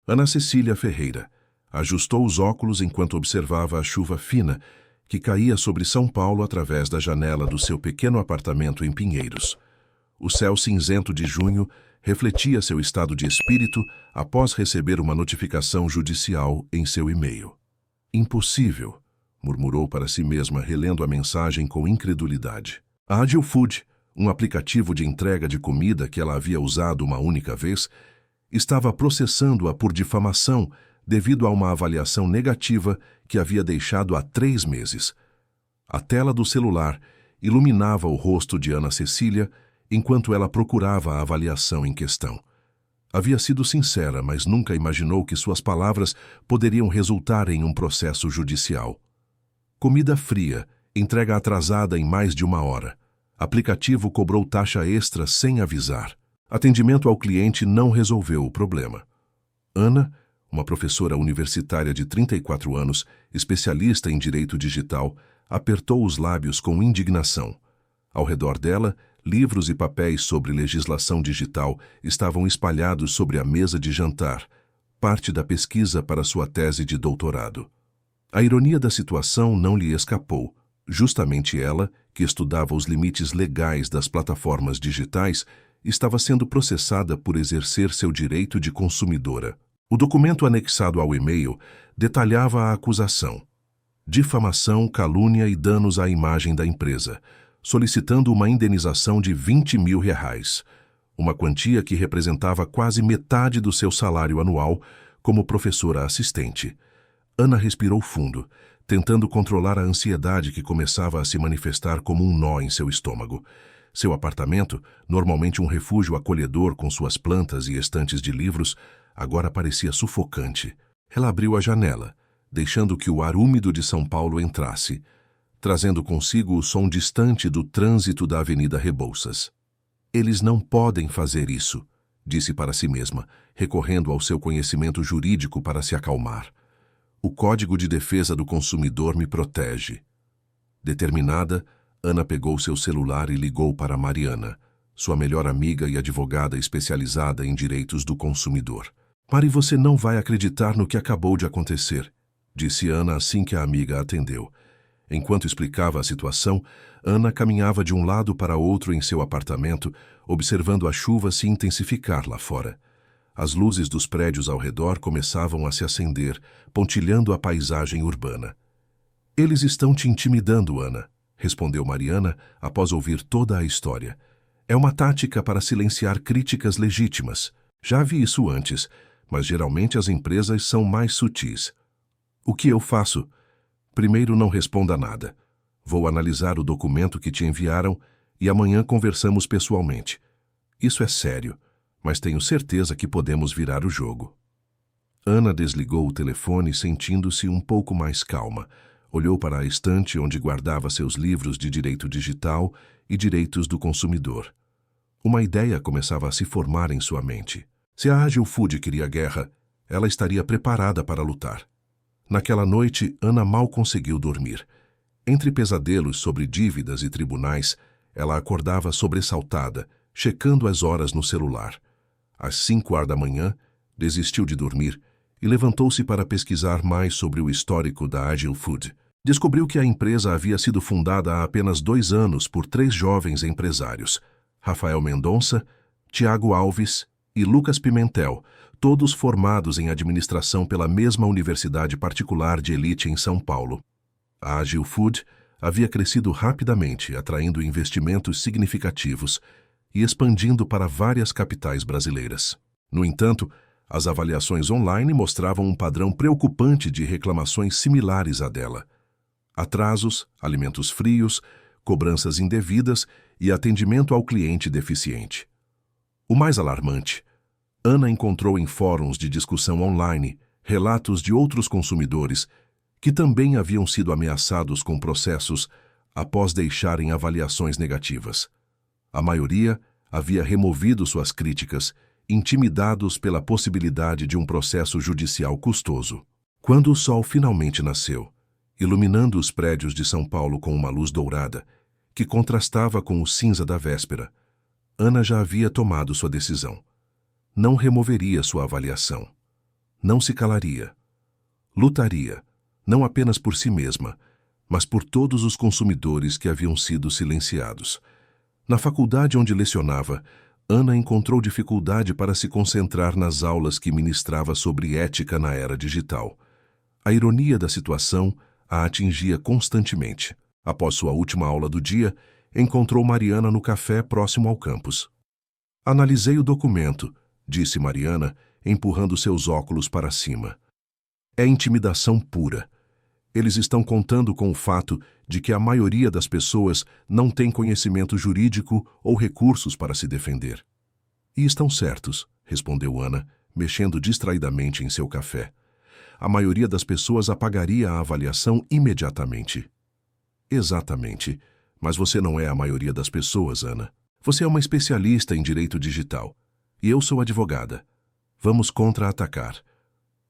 Ana Cecília Ferreira ajustou os óculos enquanto observava a chuva fina que caía sobre São Paulo através da janela do seu pequeno apartamento em Pinheiros. O céu cinzento de junho refletia seu estado de espírito após receber uma notificação judicial em seu e-mail. Impossível, murmurou para si mesma, relendo a mensagem com incredulidade. A Agile Food, um aplicativo de entrega de comida que ela havia usado uma única vez, estava processando-a por difamação devido a uma avaliação negativa que havia deixado há 3 meses. A tela do celular iluminava o rosto de Ana Cecília enquanto ela procurava a avaliação em questão. Havia sido sincera, mas nunca imaginou que suas palavras poderiam resultar em um processo judicial. Comida fria, entrega atrasada em mais de 1 hora. Aplicativo cobrou taxa extra sem avisar. Atendimento ao cliente não resolveu o problema. Ana, uma professora universitária de 34 anos, especialista em direito digital, apertou os lábios com indignação. Ao redor dela, livros e papéis sobre legislação digital estavam espalhados sobre a mesa de jantar, parte da pesquisa para sua tese de doutorado. A ironia da situação não lhe escapou. Justamente ela, que estudava os limites legais das plataformas digitais, estava sendo processada por exercer seu direito de consumidora. O documento anexado ao e-mail detalhava a acusação: difamação, calúnia e danos à imagem da empresa, solicitando uma indenização de R$20 mil, uma quantia que representava quase metade do seu salário anual como professora assistente. Ana respirou fundo, tentando controlar a ansiedade que começava a se manifestar como um nó em seu estômago. Seu apartamento, normalmente um refúgio acolhedor com suas plantas e estantes de livros, agora parecia sufocante. Ela abriu a janela, deixando que o ar úmido de São Paulo entrasse, trazendo consigo o som distante do trânsito da Avenida Rebouças. Eles não podem fazer isso, disse para si mesma, recorrendo ao seu conhecimento jurídico para se acalmar. O Código de Defesa do Consumidor me protege. Determinada, Ana pegou seu celular e ligou para Mariana, sua melhor amiga e advogada especializada em direitos do consumidor. Pare, você não vai acreditar no que acabou de acontecer, disse Ana assim que a amiga atendeu. Enquanto explicava a situação, Ana caminhava de um lado para outro em seu apartamento, observando a chuva se intensificar lá fora. As luzes dos prédios ao redor começavam a se acender, pontilhando a paisagem urbana. Eles estão te intimidando, Ana, respondeu Mariana após ouvir toda a história. É uma tática para silenciar críticas legítimas. Já vi isso antes, mas geralmente as empresas são mais sutis. O que eu faço? Primeiro, não responda nada. Vou analisar o documento que te enviaram e amanhã conversamos pessoalmente. Isso é sério, mas tenho certeza que podemos virar o jogo. Ana desligou o telefone sentindo-se um pouco mais calma. Olhou para a estante onde guardava seus livros de direito digital e direitos do consumidor. Uma ideia começava a se formar em sua mente. Se a Agile Food queria guerra, ela estaria preparada para lutar. Naquela noite, Ana mal conseguiu dormir. Entre pesadelos sobre dívidas e tribunais, ela acordava sobressaltada, checando as horas no celular. Às 5h da manhã, desistiu de dormir e levantou-se para pesquisar mais sobre o histórico da Agile Food. Descobriu que a empresa havia sido fundada há apenas 2 anos por 3 jovens empresários, Rafael Mendonça, Tiago Alves e Lucas Pimentel, todos formados em administração pela mesma universidade particular de elite em São Paulo. A Agile Food havia crescido rapidamente, atraindo investimentos significativos e expandindo para várias capitais brasileiras. No entanto, as avaliações online mostravam um padrão preocupante de reclamações similares à dela. Atrasos, alimentos frios, cobranças indevidas e atendimento ao cliente deficiente. O mais alarmante, Ana encontrou em fóruns de discussão online relatos de outros consumidores que também haviam sido ameaçados com processos após deixarem avaliações negativas. A maioria havia removido suas críticas, intimidados pela possibilidade de um processo judicial custoso. Quando o sol finalmente nasceu, iluminando os prédios de São Paulo com uma luz dourada, que contrastava com o cinza da véspera, Ana já havia tomado sua decisão. Não removeria sua avaliação. não se calaria. Lutaria, não apenas por si mesma, mas por todos os consumidores que haviam sido silenciados. Na faculdade onde lecionava, Ana encontrou dificuldade para se concentrar nas aulas que ministrava sobre ética na era digital. A ironia da situação a atingia constantemente. Após sua última aula do dia, encontrou Mariana no café próximo ao campus. "Analisei o documento", disse Mariana, empurrando seus óculos para cima. "É intimidação pura. Eles estão contando com o fato de que a maioria das pessoas não tem conhecimento jurídico ou recursos para se defender." "E estão certos", respondeu Ana, mexendo distraidamente em seu café. "A maioria das pessoas apagaria a avaliação imediatamente." "Exatamente. Mas você não é a maioria das pessoas, Ana. Você é uma especialista em direito digital. E eu sou advogada. Vamos contra-atacar."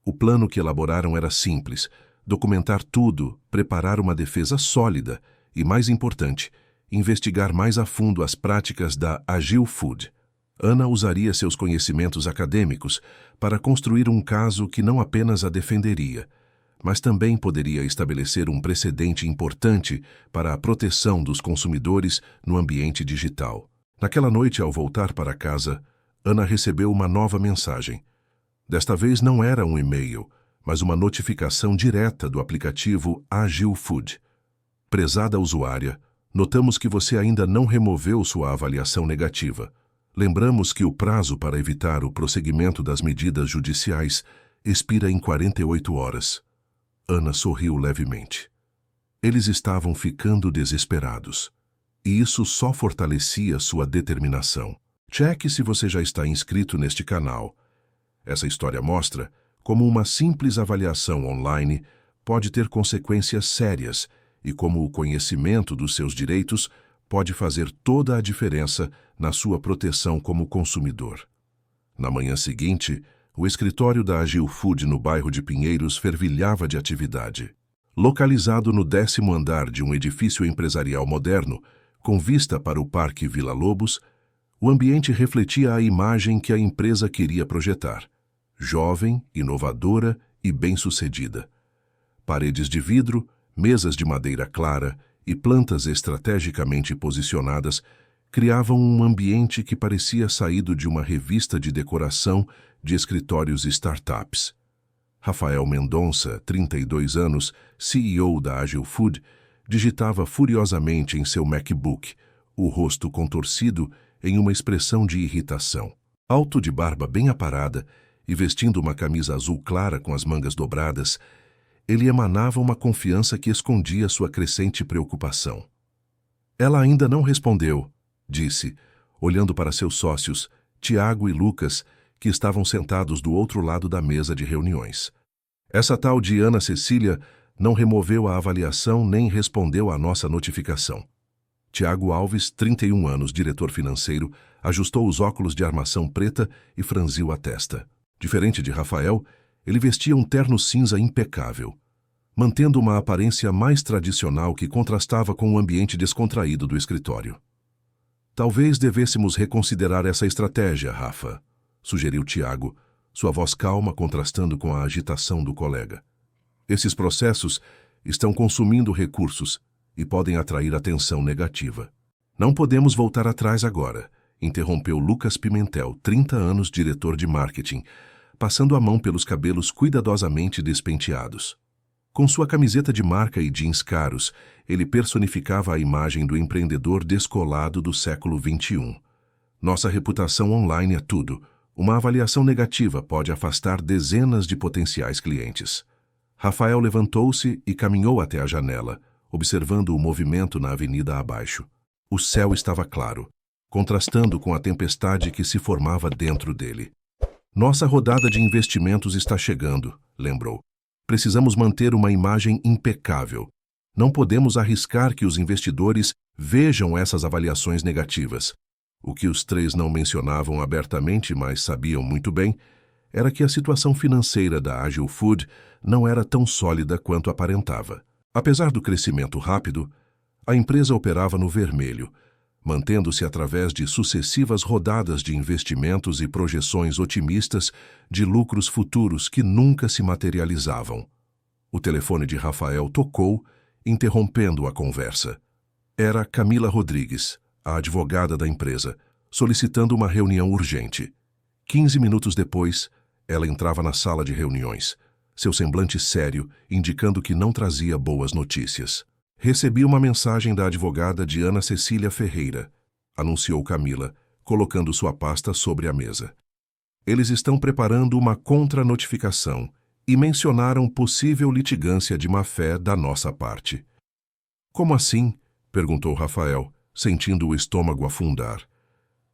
O plano que elaboraram era simples: documentar tudo, preparar uma defesa sólida e, mais importante, investigar mais a fundo as práticas da Agile Food. Ana usaria seus conhecimentos acadêmicos para construir um caso que não apenas a defenderia, mas também poderia estabelecer um precedente importante para a proteção dos consumidores no ambiente digital. Naquela noite, ao voltar para casa, Ana recebeu uma nova mensagem. Desta vez não era um e-mail, mas uma notificação direta do aplicativo Agile Food. "Prezada usuária, notamos que você ainda não removeu sua avaliação negativa. Lembramos que o prazo para evitar o prosseguimento das medidas judiciais expira em 48 horas. Ana sorriu levemente. Eles estavam ficando desesperados. E isso só fortalecia sua determinação. Cheque se você já está inscrito neste canal. Essa história mostra como uma simples avaliação online pode ter consequências sérias e como o conhecimento dos seus direitos pode fazer toda a diferença na sua proteção como consumidor. Na manhã seguinte, o escritório da Agile Food no bairro de Pinheiros fervilhava de atividade. Localizado no 10º andar de um edifício empresarial moderno, com vista para o Parque Vila Lobos, o ambiente refletia a imagem que a empresa queria projetar: jovem, inovadora e bem-sucedida. Paredes de vidro, mesas de madeira clara e plantas estrategicamente posicionadas criavam um ambiente que parecia saído de uma revista de decoração de escritórios startups. Rafael Mendonça, 32 anos, CEO da Agile Food, digitava furiosamente em seu MacBook, o rosto contorcido em uma expressão de irritação. Alto de barba bem aparada e vestindo uma camisa azul clara com as mangas dobradas, ele emanava uma confiança que escondia sua crescente preocupação. "Ela ainda não respondeu", disse, olhando para seus sócios, Tiago e Lucas, que estavam sentados do outro lado da mesa de reuniões. "Essa tal de Ana Cecília não removeu a avaliação nem respondeu à nossa notificação." Tiago Alves, 31 anos, diretor financeiro, ajustou os óculos de armação preta e franziu a testa. Diferente de Rafael, ele vestia um terno cinza impecável, mantendo uma aparência mais tradicional que contrastava com o ambiente descontraído do escritório. "Talvez devêssemos reconsiderar essa estratégia, Rafa", sugeriu Tiago, sua voz calma contrastando com a agitação do colega. "Esses processos estão consumindo recursos e podem atrair atenção negativa." "Não podemos voltar atrás agora", interrompeu Lucas Pimentel, 30 anos, diretor de marketing, passando a mão pelos cabelos cuidadosamente despenteados. Com sua camiseta de marca e jeans caros, ele personificava a imagem do empreendedor descolado do século XXI. "Nossa reputação online é tudo. Uma avaliação negativa pode afastar dezenas de potenciais clientes." Rafael levantou-se e caminhou até a janela, observando o movimento na avenida abaixo. O céu estava claro, contrastando com a tempestade que se formava dentro dele. "Nossa rodada de investimentos está chegando", lembrou. "Precisamos manter uma imagem impecável. Não podemos arriscar que os investidores vejam essas avaliações negativas." O que os três não mencionavam abertamente, mas sabiam muito bem, era que a situação financeira da Agile Food não era tão sólida quanto aparentava. Apesar do crescimento rápido, a empresa operava no vermelho, mantendo-se através de sucessivas rodadas de investimentos e projeções otimistas de lucros futuros que nunca se materializavam. O telefone de Rafael tocou, interrompendo a conversa. Era Camila Rodrigues, a advogada da empresa, solicitando uma reunião urgente. 15 minutos depois, ela entrava na sala de reuniões, seu semblante sério, indicando que não trazia boas notícias. Recebi uma mensagem da advogada Diana Cecília Ferreira, anunciou Camila, colocando sua pasta sobre a mesa. Eles estão preparando uma contra-notificação e mencionaram possível litigância de má-fé da nossa parte. Como assim? Perguntou Rafael, sentindo o estômago afundar.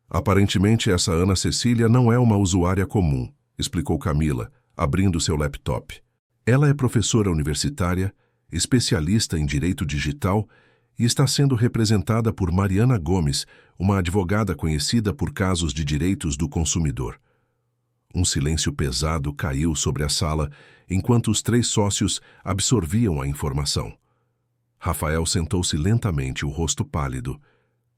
Aparentemente essa Ana Cecília não é uma usuária comum, explicou Camila, abrindo seu laptop. Ela é professora universitária, especialista em direito digital e está sendo representada por Mariana Gomes, uma advogada conhecida por casos de direitos do consumidor. Um silêncio pesado caiu sobre a sala enquanto os 3 sócios absorviam a informação. Rafael sentou-se lentamente, o rosto pálido.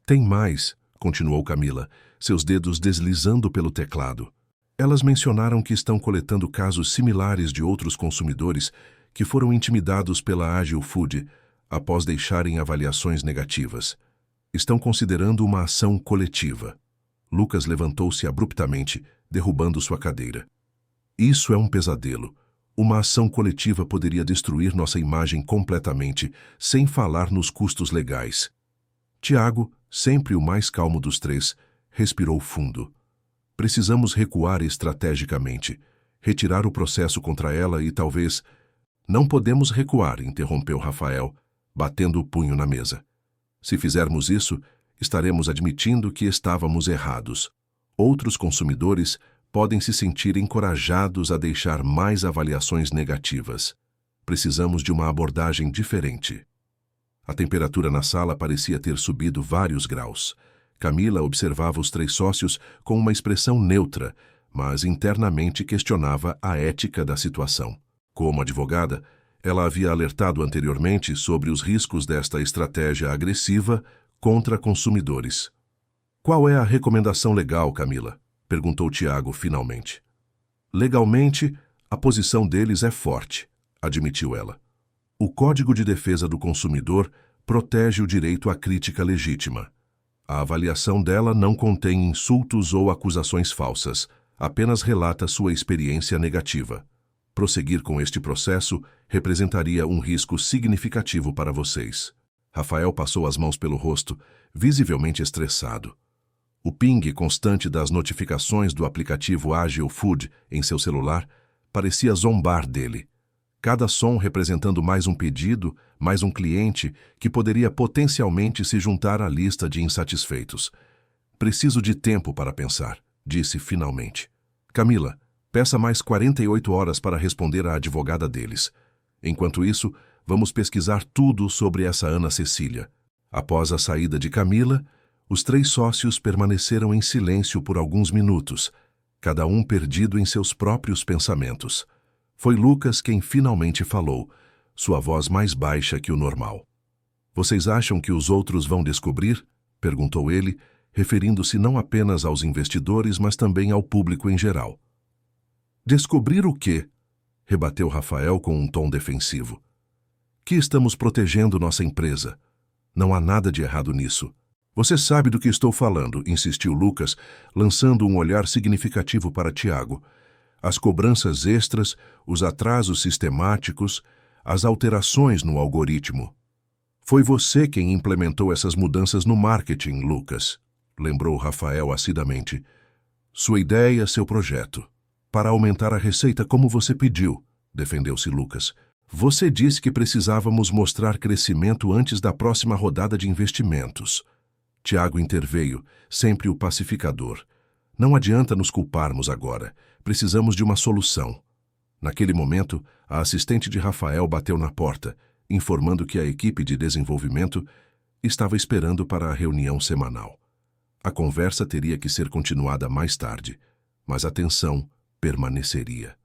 Tem mais, continuou Camila, seus dedos deslizando pelo teclado. Elas mencionaram que estão coletando casos similares de outros consumidores que foram intimidados pela Ágil Food após deixarem avaliações negativas. Estão considerando uma ação coletiva. Lucas levantou-se abruptamente, derrubando sua cadeira. Isso é um pesadelo. Uma ação coletiva poderia destruir nossa imagem completamente, sem falar nos custos legais. Tiago, sempre o mais calmo dos 3, respirou fundo. Precisamos recuar estrategicamente, retirar o processo contra ela e talvez... Não podemos recuar, interrompeu Rafael, batendo o punho na mesa. Se fizermos isso, estaremos admitindo que estávamos errados. Outros consumidores podem se sentir encorajados a deixar mais avaliações negativas. Precisamos de uma abordagem diferente. A temperatura na sala parecia ter subido vários graus. Camila observava os 3 sócios com uma expressão neutra, mas internamente questionava a ética da situação. Como advogada, ela havia alertado anteriormente sobre os riscos desta estratégia agressiva contra consumidores. Qual é a recomendação legal, Camila? Perguntou Tiago finalmente. Legalmente, a posição deles é forte, admitiu ela. O Código de Defesa do Consumidor protege o direito à crítica legítima. A avaliação dela não contém insultos ou acusações falsas, apenas relata sua experiência negativa. Prosseguir com este processo representaria um risco significativo para vocês. Rafael passou as mãos pelo rosto, visivelmente estressado. O ping constante das notificações do aplicativo Ágil Food em seu celular parecia zombar dele. Cada som representando mais um pedido, mais um cliente que poderia potencialmente se juntar à lista de insatisfeitos. Preciso de tempo para pensar, disse finalmente. Camila, peça mais 48 horas para responder à advogada deles. Enquanto isso, vamos pesquisar tudo sobre essa Ana Cecília. Após a saída de Camila, os 3 sócios permaneceram em silêncio por alguns minutos, cada um perdido em seus próprios pensamentos. Foi Lucas quem finalmente falou, sua voz mais baixa que o normal. Vocês acham que os outros vão descobrir? Perguntou ele, referindo-se não apenas aos investidores, mas também ao público em geral. Descobrir o quê? Rebateu Rafael com um tom defensivo. Que estamos protegendo nossa empresa. Não há nada de errado nisso. Você sabe do que estou falando, insistiu Lucas, lançando um olhar significativo para Tiago. As cobranças extras, os atrasos sistemáticos, as alterações no algoritmo. Foi você quem implementou essas mudanças no marketing, Lucas, lembrou Rafael acidamente. Sua ideia, seu projeto. Para aumentar a receita como você pediu, defendeu-se Lucas. Você disse que precisávamos mostrar crescimento antes da próxima rodada de investimentos. Tiago interveio, sempre o pacificador. Não adianta nos culparmos agora. Precisamos de uma solução. Naquele momento, a assistente de Rafael bateu na porta, informando que a equipe de desenvolvimento estava esperando para a reunião semanal. A conversa teria que ser continuada mais tarde, mas a tensão permaneceria.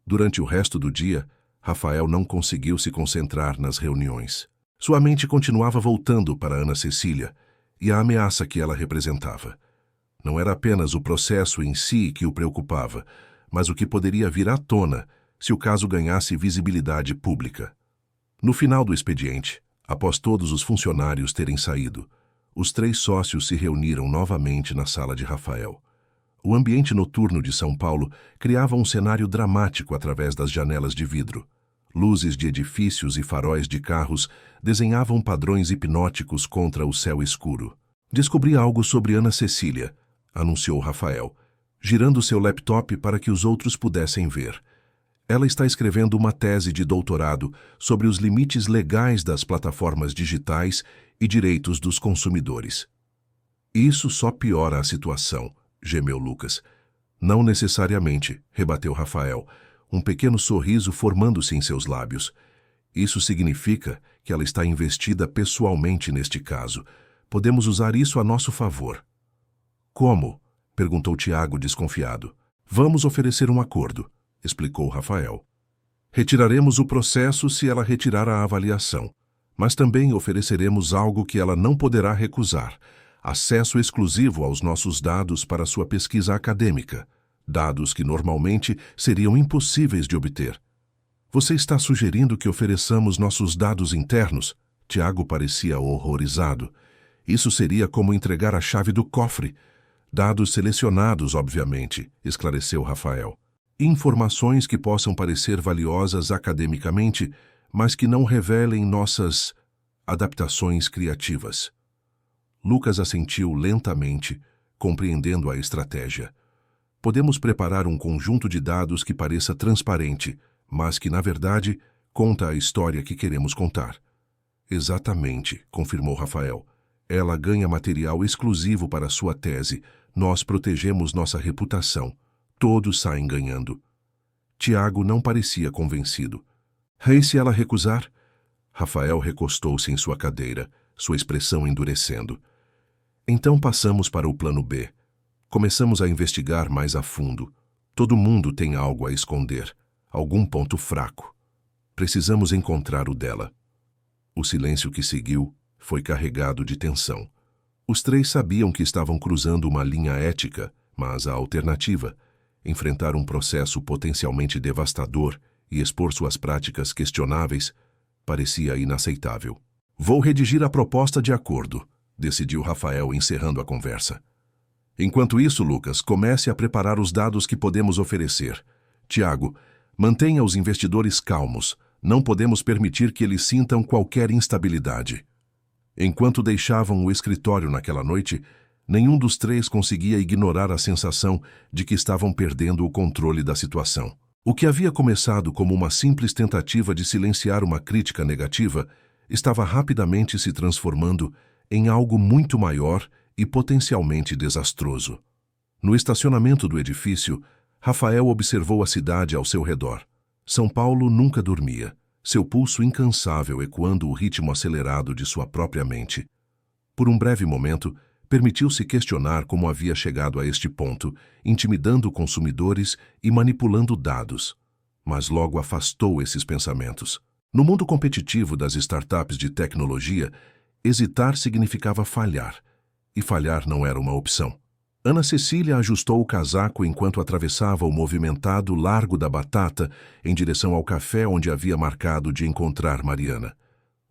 Durante o resto do dia, Rafael não conseguiu se concentrar nas reuniões. Sua mente continuava voltando para Ana Cecília, e a ameaça que ela representava. Não era apenas o processo em si que o preocupava, mas o que poderia vir à tona se o caso ganhasse visibilidade pública. No final do expediente, após todos os funcionários terem saído, os 3 sócios se reuniram novamente na sala de Rafael. O ambiente noturno de São Paulo criava um cenário dramático através das janelas de vidro. Luzes de edifícios e faróis de carros desenhavam padrões hipnóticos contra o céu escuro. Descobri algo sobre Ana Cecília, anunciou Rafael, girando seu laptop para que os outros pudessem ver. Ela está escrevendo uma tese de doutorado sobre os limites legais das plataformas digitais e direitos dos consumidores. Isso só piora a situação, gemeu Lucas. Não necessariamente, rebateu Rafael, um pequeno sorriso formando-se em seus lábios. Isso significa que ela está investida pessoalmente neste caso. Podemos usar isso a nosso favor. Como? Perguntou Tiago desconfiado. Vamos oferecer um acordo, explicou Rafael. Retiraremos o processo se ela retirar a avaliação, mas também ofereceremos algo que ela não poderá recusar: acesso exclusivo aos nossos dados para sua pesquisa acadêmica, dados que normalmente seriam impossíveis de obter. Você está sugerindo que ofereçamos nossos dados internos? Tiago parecia horrorizado. Isso seria como entregar a chave do cofre. Dados selecionados, obviamente, esclareceu Rafael. Informações que possam parecer valiosas academicamente, mas que não revelem nossas adaptações criativas. Lucas assentiu lentamente, compreendendo a estratégia. Podemos preparar um conjunto de dados que pareça transparente, mas que, na verdade, conta a história que queremos contar. Exatamente, confirmou Rafael. Ela ganha material exclusivo para sua tese. Nós protegemos nossa reputação. Todos saem ganhando. Tiago não parecia convencido. E se ela recusar? Rafael recostou-se em sua cadeira, sua expressão endurecendo. Então passamos para o plano B. Começamos a investigar mais a fundo. Todo mundo tem algo a esconder, algum ponto fraco. Precisamos encontrar o dela. O silêncio que seguiu foi carregado de tensão. Os 3 sabiam que estavam cruzando uma linha ética, mas a alternativa, enfrentar um processo potencialmente devastador e expor suas práticas questionáveis, parecia inaceitável. Vou redigir a proposta de acordo, decidiu Rafael, encerrando a conversa. Enquanto isso, Lucas, comece a preparar os dados que podemos oferecer. Tiago, mantenha os investidores calmos. Não podemos permitir que eles sintam qualquer instabilidade. Enquanto deixavam o escritório naquela noite, nenhum dos 3 conseguia ignorar a sensação de que estavam perdendo o controle da situação. O que havia começado como uma simples tentativa de silenciar uma crítica negativa estava rapidamente se transformando em algo muito maior e potencialmente desastroso. No estacionamento do edifício, Rafael observou a cidade ao seu redor. São Paulo nunca dormia, seu pulso incansável ecoando o ritmo acelerado de sua própria mente. Por um breve momento, permitiu-se questionar como havia chegado a este ponto, intimidando consumidores e manipulando dados. Mas logo afastou esses pensamentos. No mundo competitivo das startups de tecnologia, hesitar significava falhar, e falhar não era uma opção. Ana Cecília ajustou o casaco enquanto atravessava o movimentado Largo da Batata em direção ao café onde havia marcado de encontrar Mariana.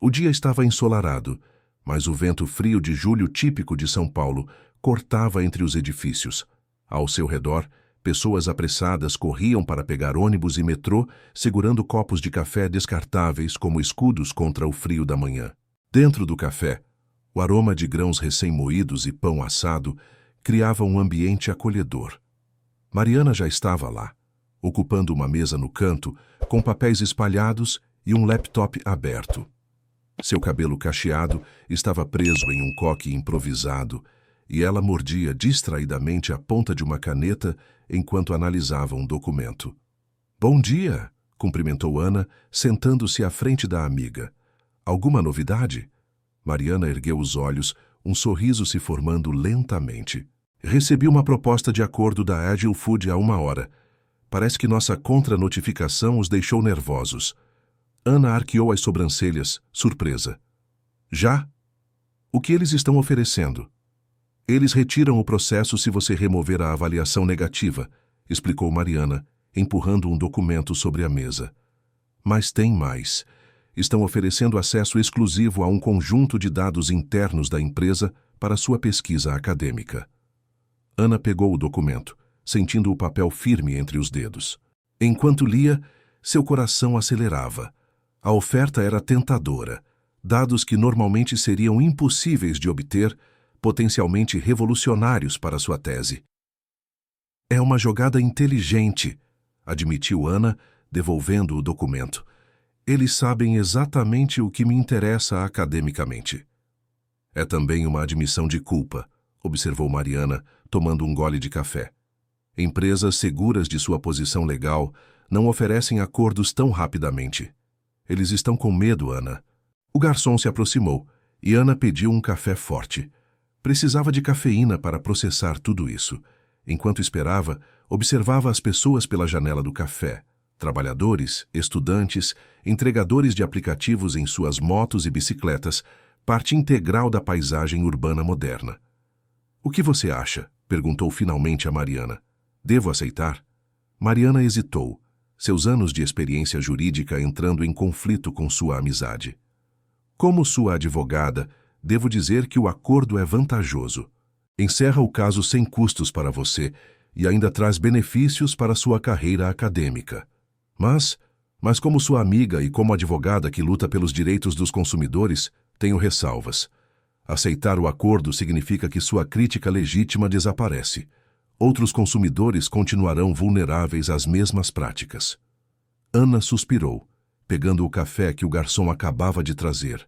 O dia estava ensolarado, mas o vento frio de julho típico de São Paulo cortava entre os edifícios. Ao seu redor, pessoas apressadas corriam para pegar ônibus e metrô, segurando copos de café descartáveis como escudos contra o frio da manhã. Dentro do café, o aroma de grãos recém-moídos e pão assado criava um ambiente acolhedor. Mariana já estava lá, ocupando uma mesa no canto, com papéis espalhados e um laptop aberto. Seu cabelo cacheado estava preso em um coque improvisado, e ela mordia distraidamente a ponta de uma caneta enquanto analisava um documento. "Bom dia", cumprimentou Ana, sentando-se à frente da amiga. "Alguma novidade?" Mariana ergueu os olhos, um sorriso se formando lentamente. "Recebi uma proposta de acordo da Agile Food há 1 hora. Parece que nossa contra-notificação os deixou nervosos." Ana arqueou as sobrancelhas, surpresa. "Já?" O que eles estão oferecendo? Eles retiram o processo se você remover a avaliação negativa, explicou Mariana, empurrando um documento sobre a mesa. Mas tem mais. Estão oferecendo acesso exclusivo a um conjunto de dados internos da empresa para sua pesquisa acadêmica. Ana pegou o documento, sentindo o papel firme entre os dedos. Enquanto lia, seu coração acelerava. A oferta era tentadora. Dados que normalmente seriam impossíveis de obter, potencialmente revolucionários para sua tese. É uma jogada inteligente, admitiu Ana, devolvendo o documento. Eles sabem exatamente o que me interessa academicamente. É também uma admissão de culpa, observou Mariana, tomando um gole de café. Empresas seguras de sua posição legal não oferecem acordos tão rapidamente. Eles estão com medo, Ana. O garçom se aproximou e Ana pediu um café forte. Precisava de cafeína para processar tudo isso. Enquanto esperava, observava as pessoas pela janela do café. Trabalhadores, estudantes, entregadores de aplicativos em suas motos e bicicletas, parte integral da paisagem urbana moderna. O que você acha? Perguntou finalmente a Mariana. Devo aceitar? Mariana hesitou, seus anos de experiência jurídica entrando em conflito com sua amizade. Como sua advogada, devo dizer que o acordo é vantajoso. Encerra o caso sem custos para você e ainda traz benefícios para sua carreira acadêmica. Mas como sua amiga e como advogada que luta pelos direitos dos consumidores, tenho ressalvas. Aceitar o acordo significa que sua crítica legítima desaparece. Outros consumidores continuarão vulneráveis às mesmas práticas. Ana suspirou, pegando o café que o garçom acabava de trazer.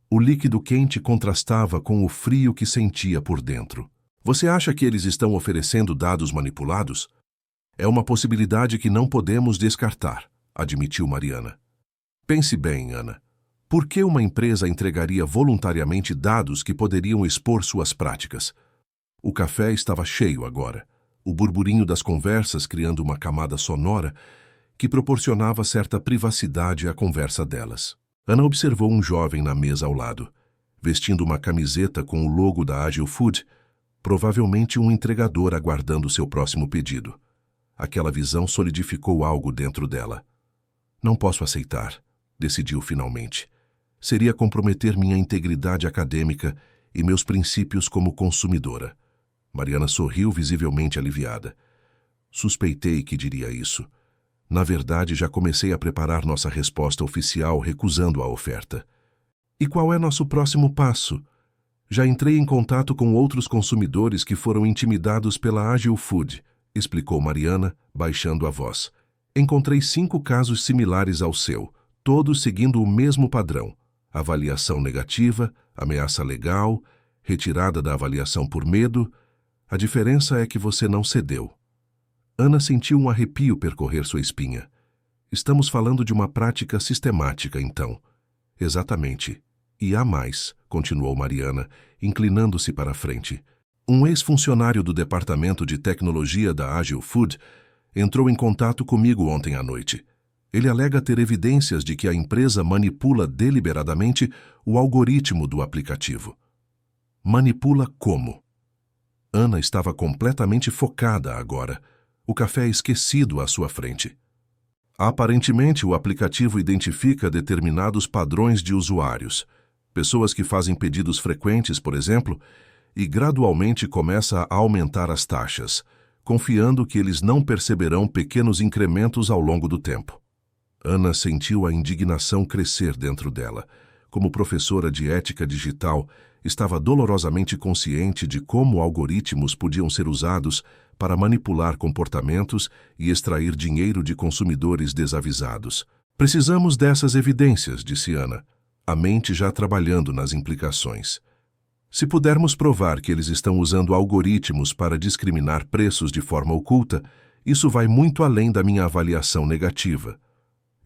O líquido quente contrastava com o frio que sentia por dentro. Você acha que eles estão oferecendo dados manipulados? É uma possibilidade que não podemos descartar, admitiu Mariana. Pense bem, Ana. Por que uma empresa entregaria voluntariamente dados que poderiam expor suas práticas? O café estava cheio agora, o burburinho das conversas criando uma camada sonora que proporcionava certa privacidade à conversa delas. Ana observou um jovem na mesa ao lado, vestindo uma camiseta com o logo da Agile Food, provavelmente um entregador aguardando seu próximo pedido. Aquela visão solidificou algo dentro dela. Não posso aceitar, decidiu finalmente. Seria comprometer minha integridade acadêmica e meus princípios como consumidora. Mariana sorriu visivelmente aliviada. Suspeitei que diria isso. Na verdade, já comecei a preparar nossa resposta oficial recusando a oferta. E qual é nosso próximo passo? Já entrei em contato com outros consumidores que foram intimidados pela Agile Food, explicou Mariana, baixando a voz. Encontrei 5 casos similares ao seu, todos seguindo o mesmo padrão. Avaliação negativa, ameaça legal, retirada da avaliação por medo. A diferença é que você não cedeu. Ana sentiu um arrepio percorrer sua espinha. Estamos falando de uma prática sistemática, então. Exatamente. E há mais, continuou Mariana, inclinando-se para a frente. Um ex-funcionário do Departamento de Tecnologia da Agile Food entrou em contato comigo ontem à noite. Ele alega ter evidências de que a empresa manipula deliberadamente o algoritmo do aplicativo. Manipula como? Ana estava completamente focada agora, o café esquecido à sua frente. Aparentemente, o aplicativo identifica determinados padrões de usuários, pessoas que fazem pedidos frequentes, por exemplo, e gradualmente começa a aumentar as taxas, confiando que eles não perceberão pequenos incrementos ao longo do tempo. Ana sentiu a indignação crescer dentro dela. Como professora de ética digital, estava dolorosamente consciente de como algoritmos podiam ser usados para manipular comportamentos e extrair dinheiro de consumidores desavisados. Precisamos dessas evidências, disse Ana, a mente já trabalhando nas implicações. Se pudermos provar que eles estão usando algoritmos para discriminar preços de forma oculta, isso vai muito além da minha avaliação negativa.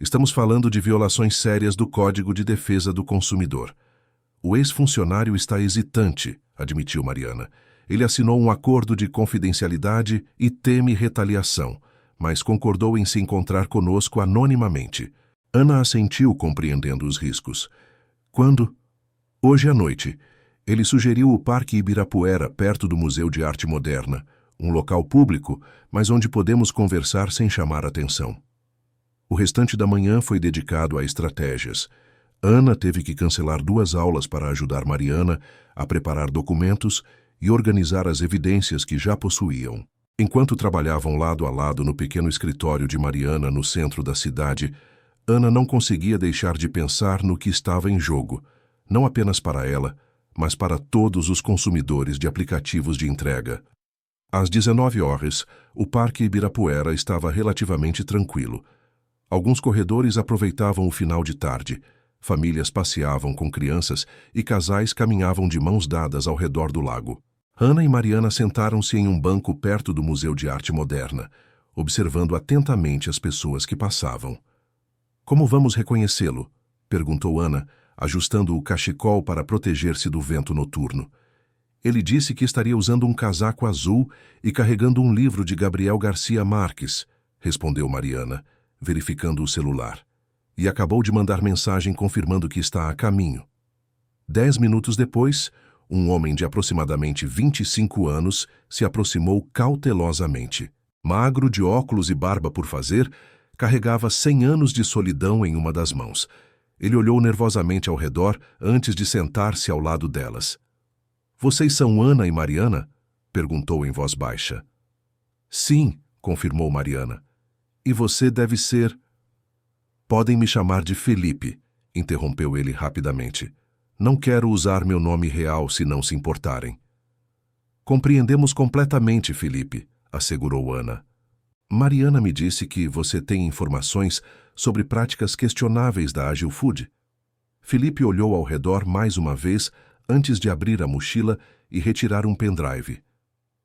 Estamos falando de violações sérias do Código de Defesa do Consumidor. O ex-funcionário está hesitante, admitiu Mariana. Ele assinou um acordo de confidencialidade e teme retaliação, mas concordou em se encontrar conosco anonimamente. Ana assentiu, compreendendo os riscos. Quando? Hoje à noite. Ele sugeriu o Parque Ibirapuera, perto do Museu de Arte Moderna, um local público, mas onde podemos conversar sem chamar atenção. O restante da manhã foi dedicado a estratégias. Ana teve que cancelar 2 aulas para ajudar Mariana a preparar documentos e organizar as evidências que já possuíam. Enquanto trabalhavam lado a lado no pequeno escritório de Mariana no centro da cidade, Ana não conseguia deixar de pensar no que estava em jogo, não apenas para ela, mas para todos os consumidores de aplicativos de entrega. Às 19 horas, o Parque Ibirapuera estava relativamente tranquilo. Alguns corredores aproveitavam o final de tarde, famílias passeavam com crianças e casais caminhavam de mãos dadas ao redor do lago. Ana e Mariana sentaram-se em um banco perto do Museu de Arte Moderna, observando atentamente as pessoas que passavam. Como vamos reconhecê-lo? Perguntou Ana, ajustando o cachecol para proteger-se do vento noturno. Ele disse que estaria usando um casaco azul e carregando um livro de Gabriel Garcia Marques, respondeu Mariana, verificando o celular. E acabou de mandar mensagem confirmando que está a caminho. 10 minutos depois, um homem de aproximadamente 25 anos se aproximou cautelosamente. Magro, de óculos e barba por fazer, carregava 100 anos de solidão em uma das mãos. Ele olhou nervosamente ao redor antes de sentar-se ao lado delas. "Vocês são Ana e Mariana?" perguntou em voz baixa. "Sim", confirmou Mariana. "E você deve ser..." "Podem me chamar de Felipe", interrompeu ele rapidamente. "Não quero usar meu nome real se não se importarem." "Compreendemos completamente, Felipe", assegurou Ana. "Mariana me disse que você tem informações sobre práticas questionáveis da Agile Food." Felipe olhou ao redor mais uma vez antes de abrir a mochila e retirar um pendrive.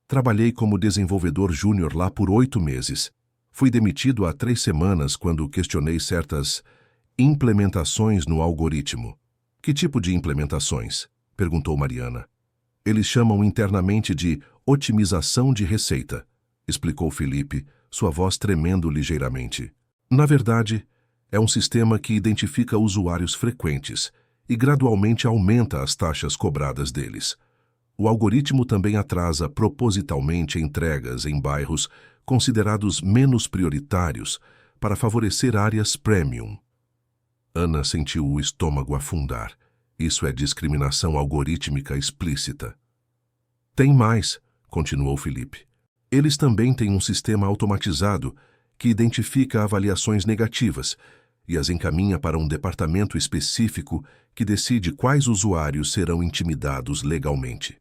"Trabalhei como desenvolvedor júnior lá por 8 meses. Fui demitido há 3 semanas quando questionei certas implementações no algoritmo." "Que tipo de implementações?" perguntou Mariana. "Eles chamam internamente de otimização de receita", explicou Felipe, sua voz tremendo ligeiramente. "Na verdade, é um sistema que identifica usuários frequentes e gradualmente aumenta as taxas cobradas deles. O algoritmo também atrasa propositalmente entregas em bairros considerados menos prioritários para favorecer áreas premium." Ana sentiu o estômago afundar. Isso é discriminação algorítmica explícita. "Tem mais", continuou Felipe. "Eles também têm um sistema automatizado que identifica avaliações negativas e as encaminha para um departamento específico que decide quais usuários serão intimidados legalmente."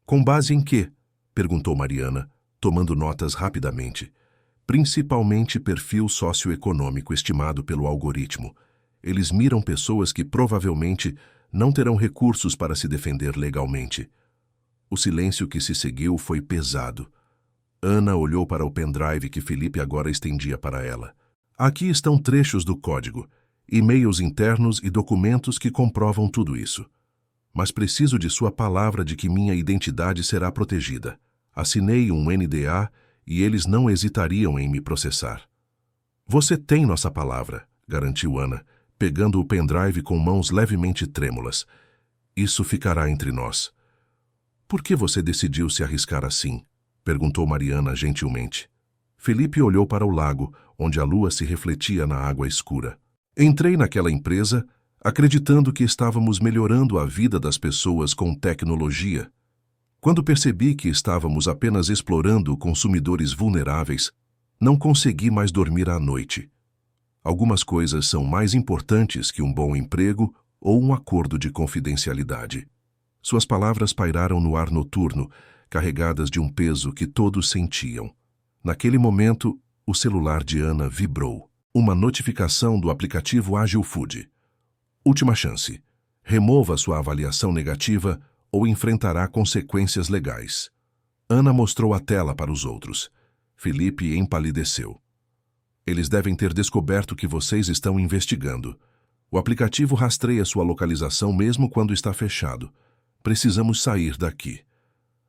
"Com base em quê?" perguntou Mariana, tomando notas rapidamente. "Principalmente perfil socioeconômico estimado pelo algoritmo. Eles miram pessoas que provavelmente não terão recursos para se defender legalmente." O silêncio que se seguiu foi pesado. Ana olhou para o pendrive que Felipe agora estendia para ela. "Aqui estão trechos do código, e-mails internos e documentos que comprovam tudo isso. Mas preciso de sua palavra de que minha identidade será protegida. Assinei um NDA e eles não hesitariam em me processar." "Você tem nossa palavra", garantiu Ana, pegando o pendrive com mãos levemente trêmulas. "Isso ficará entre nós." "Por que você decidiu se arriscar assim?" perguntou Mariana gentilmente. Felipe olhou para o lago, onde a lua se refletia na água escura. "Entrei naquela empresa acreditando que estávamos melhorando a vida das pessoas com tecnologia. Quando percebi que estávamos apenas explorando consumidores vulneráveis, não consegui mais dormir à noite. Algumas coisas são mais importantes que um bom emprego ou um acordo de confidencialidade." Suas palavras pairaram no ar noturno, carregadas de um peso que todos sentiam. Naquele momento, o celular de Ana vibrou. Uma notificação do aplicativo Agile Food. "Última chance. Remova sua avaliação negativa ou enfrentará consequências legais." Ana mostrou a tela para os outros. Felipe empalideceu. "Eles devem ter descoberto que vocês estão investigando. O aplicativo rastreia sua localização mesmo quando está fechado. Precisamos sair daqui."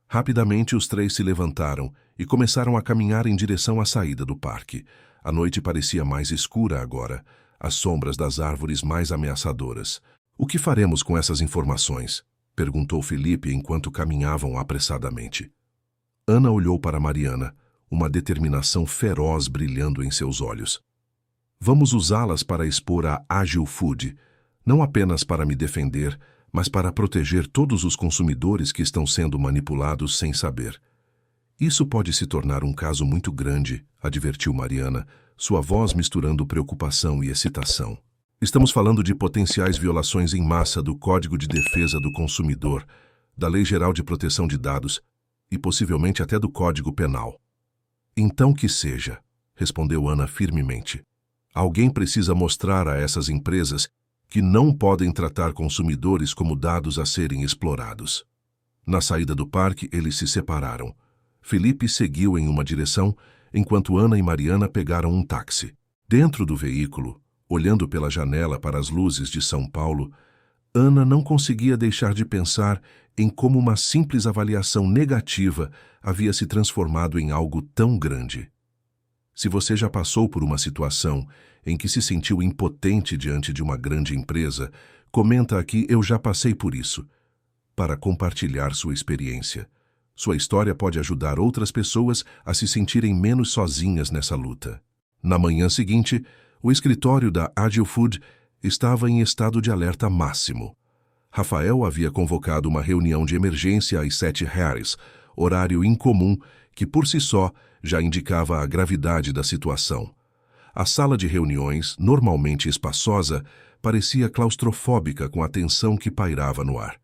Rapidamente os 3 se levantaram e começaram a caminhar em direção à saída do parque. A noite parecia mais escura agora, as sombras das árvores mais ameaçadoras. "O que faremos com essas informações?" Perguntou Felipe enquanto caminhavam apressadamente. Ana olhou para Mariana, uma determinação feroz brilhando em seus olhos. Vamos usá-las para expor a Ágil Food, não apenas para me defender, mas para proteger todos os consumidores que estão sendo manipulados sem saber. Isso pode se tornar um caso muito grande, advertiu Mariana, sua voz misturando preocupação e excitação. Estamos falando de potenciais violações em massa do Código de Defesa do Consumidor, da Lei Geral de Proteção de Dados e possivelmente até do Código Penal. Então que seja, respondeu Ana firmemente. Alguém precisa mostrar a essas empresas que não podem tratar consumidores como dados a serem explorados. Na saída do parque, eles se separaram. Felipe seguiu em uma direção, enquanto Ana e Mariana pegaram um táxi. Dentro do veículo, olhando pela janela para as luzes de São Paulo, Ana não conseguia deixar de pensar em como uma simples avaliação negativa havia se transformado em algo tão grande. Se você já passou por uma situação em que se sentiu impotente diante de uma grande empresa, comenta aqui "Eu já passei por isso", para compartilhar sua experiência. Sua história pode ajudar outras pessoas a se sentirem menos sozinhas nessa luta. Na manhã seguinte, o escritório da Ágil Food estava em estado de alerta máximo. Rafael havia convocado uma reunião de emergência às 7h, horário incomum que, por si só, já indicava a gravidade da situação. A sala de reuniões, normalmente espaçosa, parecia claustrofóbica com a tensão que pairava no ar.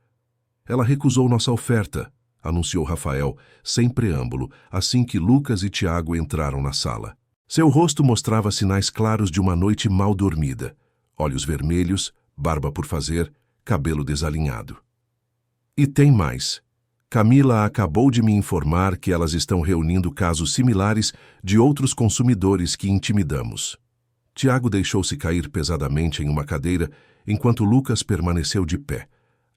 Ela recusou nossa oferta, anunciou Rafael, sem preâmbulo, assim que Lucas e Tiago entraram na sala. Seu rosto mostrava sinais claros de uma noite mal dormida. Olhos vermelhos, barba por fazer, cabelo desalinhado. E tem mais. Camila acabou de me informar que elas estão reunindo casos similares de outros consumidores que intimidamos. Tiago deixou-se cair pesadamente em uma cadeira, enquanto Lucas permaneceu de pé,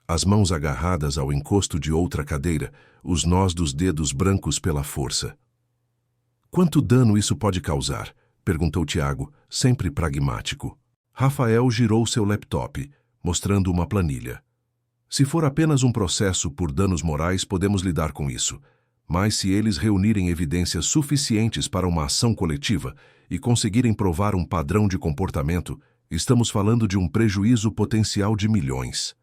as mãos agarradas ao encosto de outra cadeira, os nós dos dedos brancos pela força. Quanto dano isso pode causar? Perguntou Tiago, sempre pragmático. Rafael girou seu laptop, mostrando uma planilha. Se for apenas um processo por danos morais, podemos lidar com isso. Mas se eles reunirem evidências suficientes para uma ação coletiva e conseguirem provar um padrão de comportamento, estamos falando de um prejuízo potencial de milhões.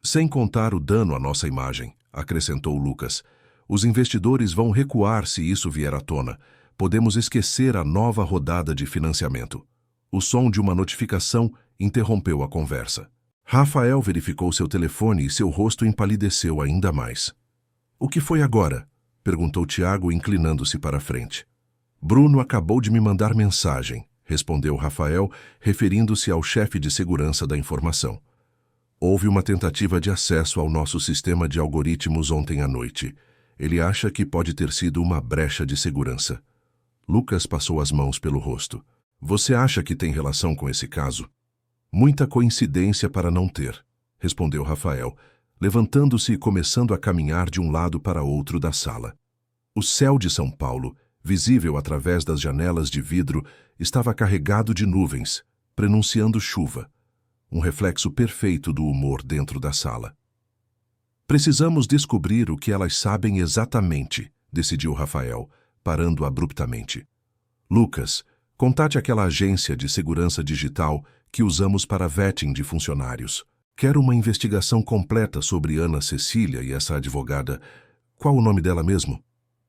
Sem contar o dano à nossa imagem, acrescentou Lucas. Os investidores vão recuar se isso vier à tona. Podemos esquecer a nova rodada de financiamento. O som de uma notificação interrompeu a conversa. Rafael verificou seu telefone e seu rosto empalideceu ainda mais. O que foi agora? Perguntou Tiago, inclinando-se para a frente. Bruno acabou de me mandar mensagem, respondeu Rafael, referindo-se ao chefe de segurança da informação. Houve uma tentativa de acesso ao nosso sistema de algoritmos ontem à noite. Ele acha que pode ter sido uma brecha de segurança. Lucas passou as mãos pelo rosto. Você acha que tem relação com esse caso? Muita coincidência para não ter, respondeu Rafael, levantando-se e começando a caminhar de um lado para outro da sala. O céu de São Paulo, visível através das janelas de vidro, estava carregado de nuvens, prenunciando chuva, um reflexo perfeito do humor dentro da sala. Precisamos descobrir o que elas sabem exatamente, decidiu Rafael, parando abruptamente. Lucas, contate aquela agência de segurança digital que usamos para vetting de funcionários. Quero uma investigação completa sobre Ana Cecília e essa advogada. Qual o nome dela mesmo?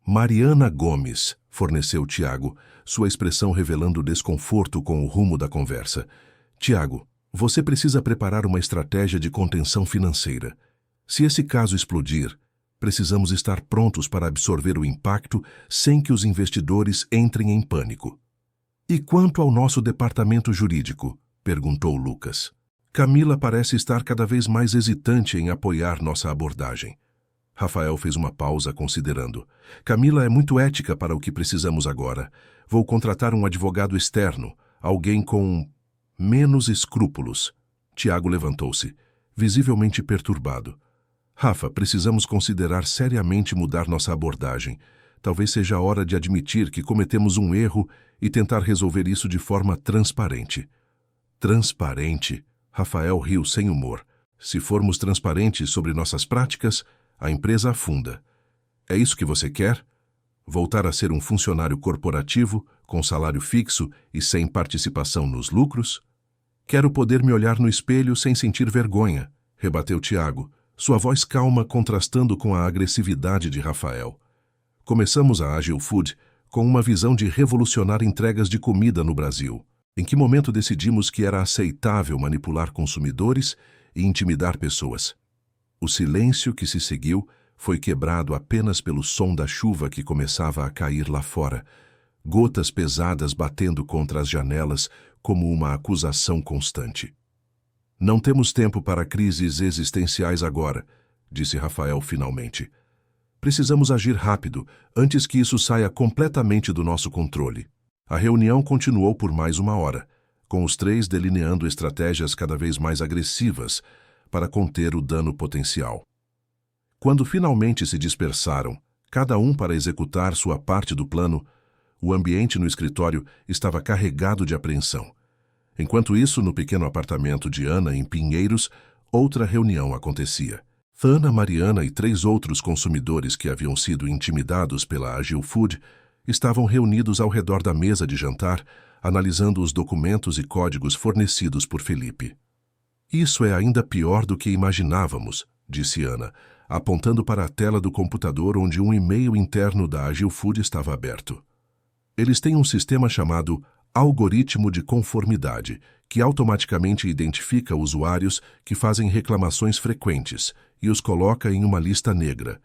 Mariana Gomes, forneceu Tiago, sua expressão revelando desconforto com o rumo da conversa. Tiago, você precisa preparar uma estratégia de contenção financeira. Se esse caso explodir, precisamos estar prontos para absorver o impacto sem que os investidores entrem em pânico. E quanto ao nosso departamento jurídico? Perguntou Lucas. Camila parece estar cada vez mais hesitante em apoiar nossa abordagem. Rafael fez uma pausa considerando. Camila é muito ética para o que precisamos agora. Vou contratar um advogado externo, alguém com menos escrúpulos. Tiago levantou-se, visivelmente perturbado. Rafa, precisamos considerar seriamente mudar nossa abordagem. Talvez seja a hora de admitir que cometemos um erro e tentar resolver isso de forma transparente. Transparente? Rafael riu sem humor. Se formos transparentes sobre nossas práticas, a empresa afunda. É isso que você quer? Voltar a ser um funcionário corporativo, com salário fixo e sem participação nos lucros? Quero poder me olhar no espelho sem sentir vergonha, rebateu Tiago, sua voz calma contrastando com a agressividade de Rafael. Começamos a Agile Food com uma visão de revolucionar entregas de comida no Brasil. Em que momento decidimos que era aceitável manipular consumidores e intimidar pessoas? O silêncio que se seguiu foi quebrado apenas pelo som da chuva que começava a cair lá fora, gotas pesadas batendo contra as janelas como uma acusação constante. Não temos tempo para crises existenciais agora, disse Rafael finalmente. Precisamos agir rápido, antes que isso saia completamente do nosso controle. A reunião continuou por mais 1 hora, com os 3 delineando estratégias cada vez mais agressivas para conter o dano potencial. Quando finalmente se dispersaram, cada um para executar sua parte do plano, o ambiente no escritório estava carregado de apreensão. Enquanto isso, no pequeno apartamento de Ana, em Pinheiros, outra reunião acontecia. Ana, Mariana e 3 outros consumidores que haviam sido intimidados pela Agile Food estavam reunidos ao redor da mesa de jantar, analisando os documentos e códigos fornecidos por Felipe. Isso é ainda pior do que imaginávamos, disse Ana, apontando para a tela do computador onde um e-mail interno da Agile Food estava aberto. Eles têm um sistema chamado algoritmo de conformidade, que automaticamente identifica usuários que fazem reclamações frequentes e os coloca em uma lista negra.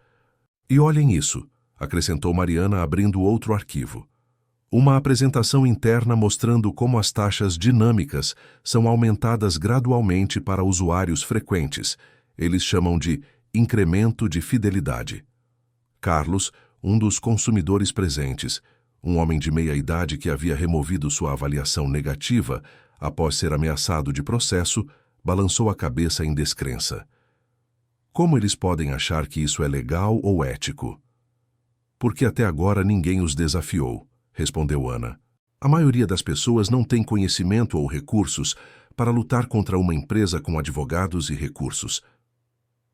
E olhem isso, acrescentou Mariana abrindo outro arquivo. Uma apresentação interna mostrando como as taxas dinâmicas são aumentadas gradualmente para usuários frequentes. Eles chamam de incremento de fidelidade. Carlos, um dos consumidores presentes, um homem de meia-idade que havia removido sua avaliação negativa após ser ameaçado de processo, balançou a cabeça em descrença. Como eles podem achar que isso é legal ou ético? Porque até agora ninguém os desafiou, respondeu Ana. A maioria das pessoas não tem conhecimento ou recursos para lutar contra uma empresa com advogados e recursos.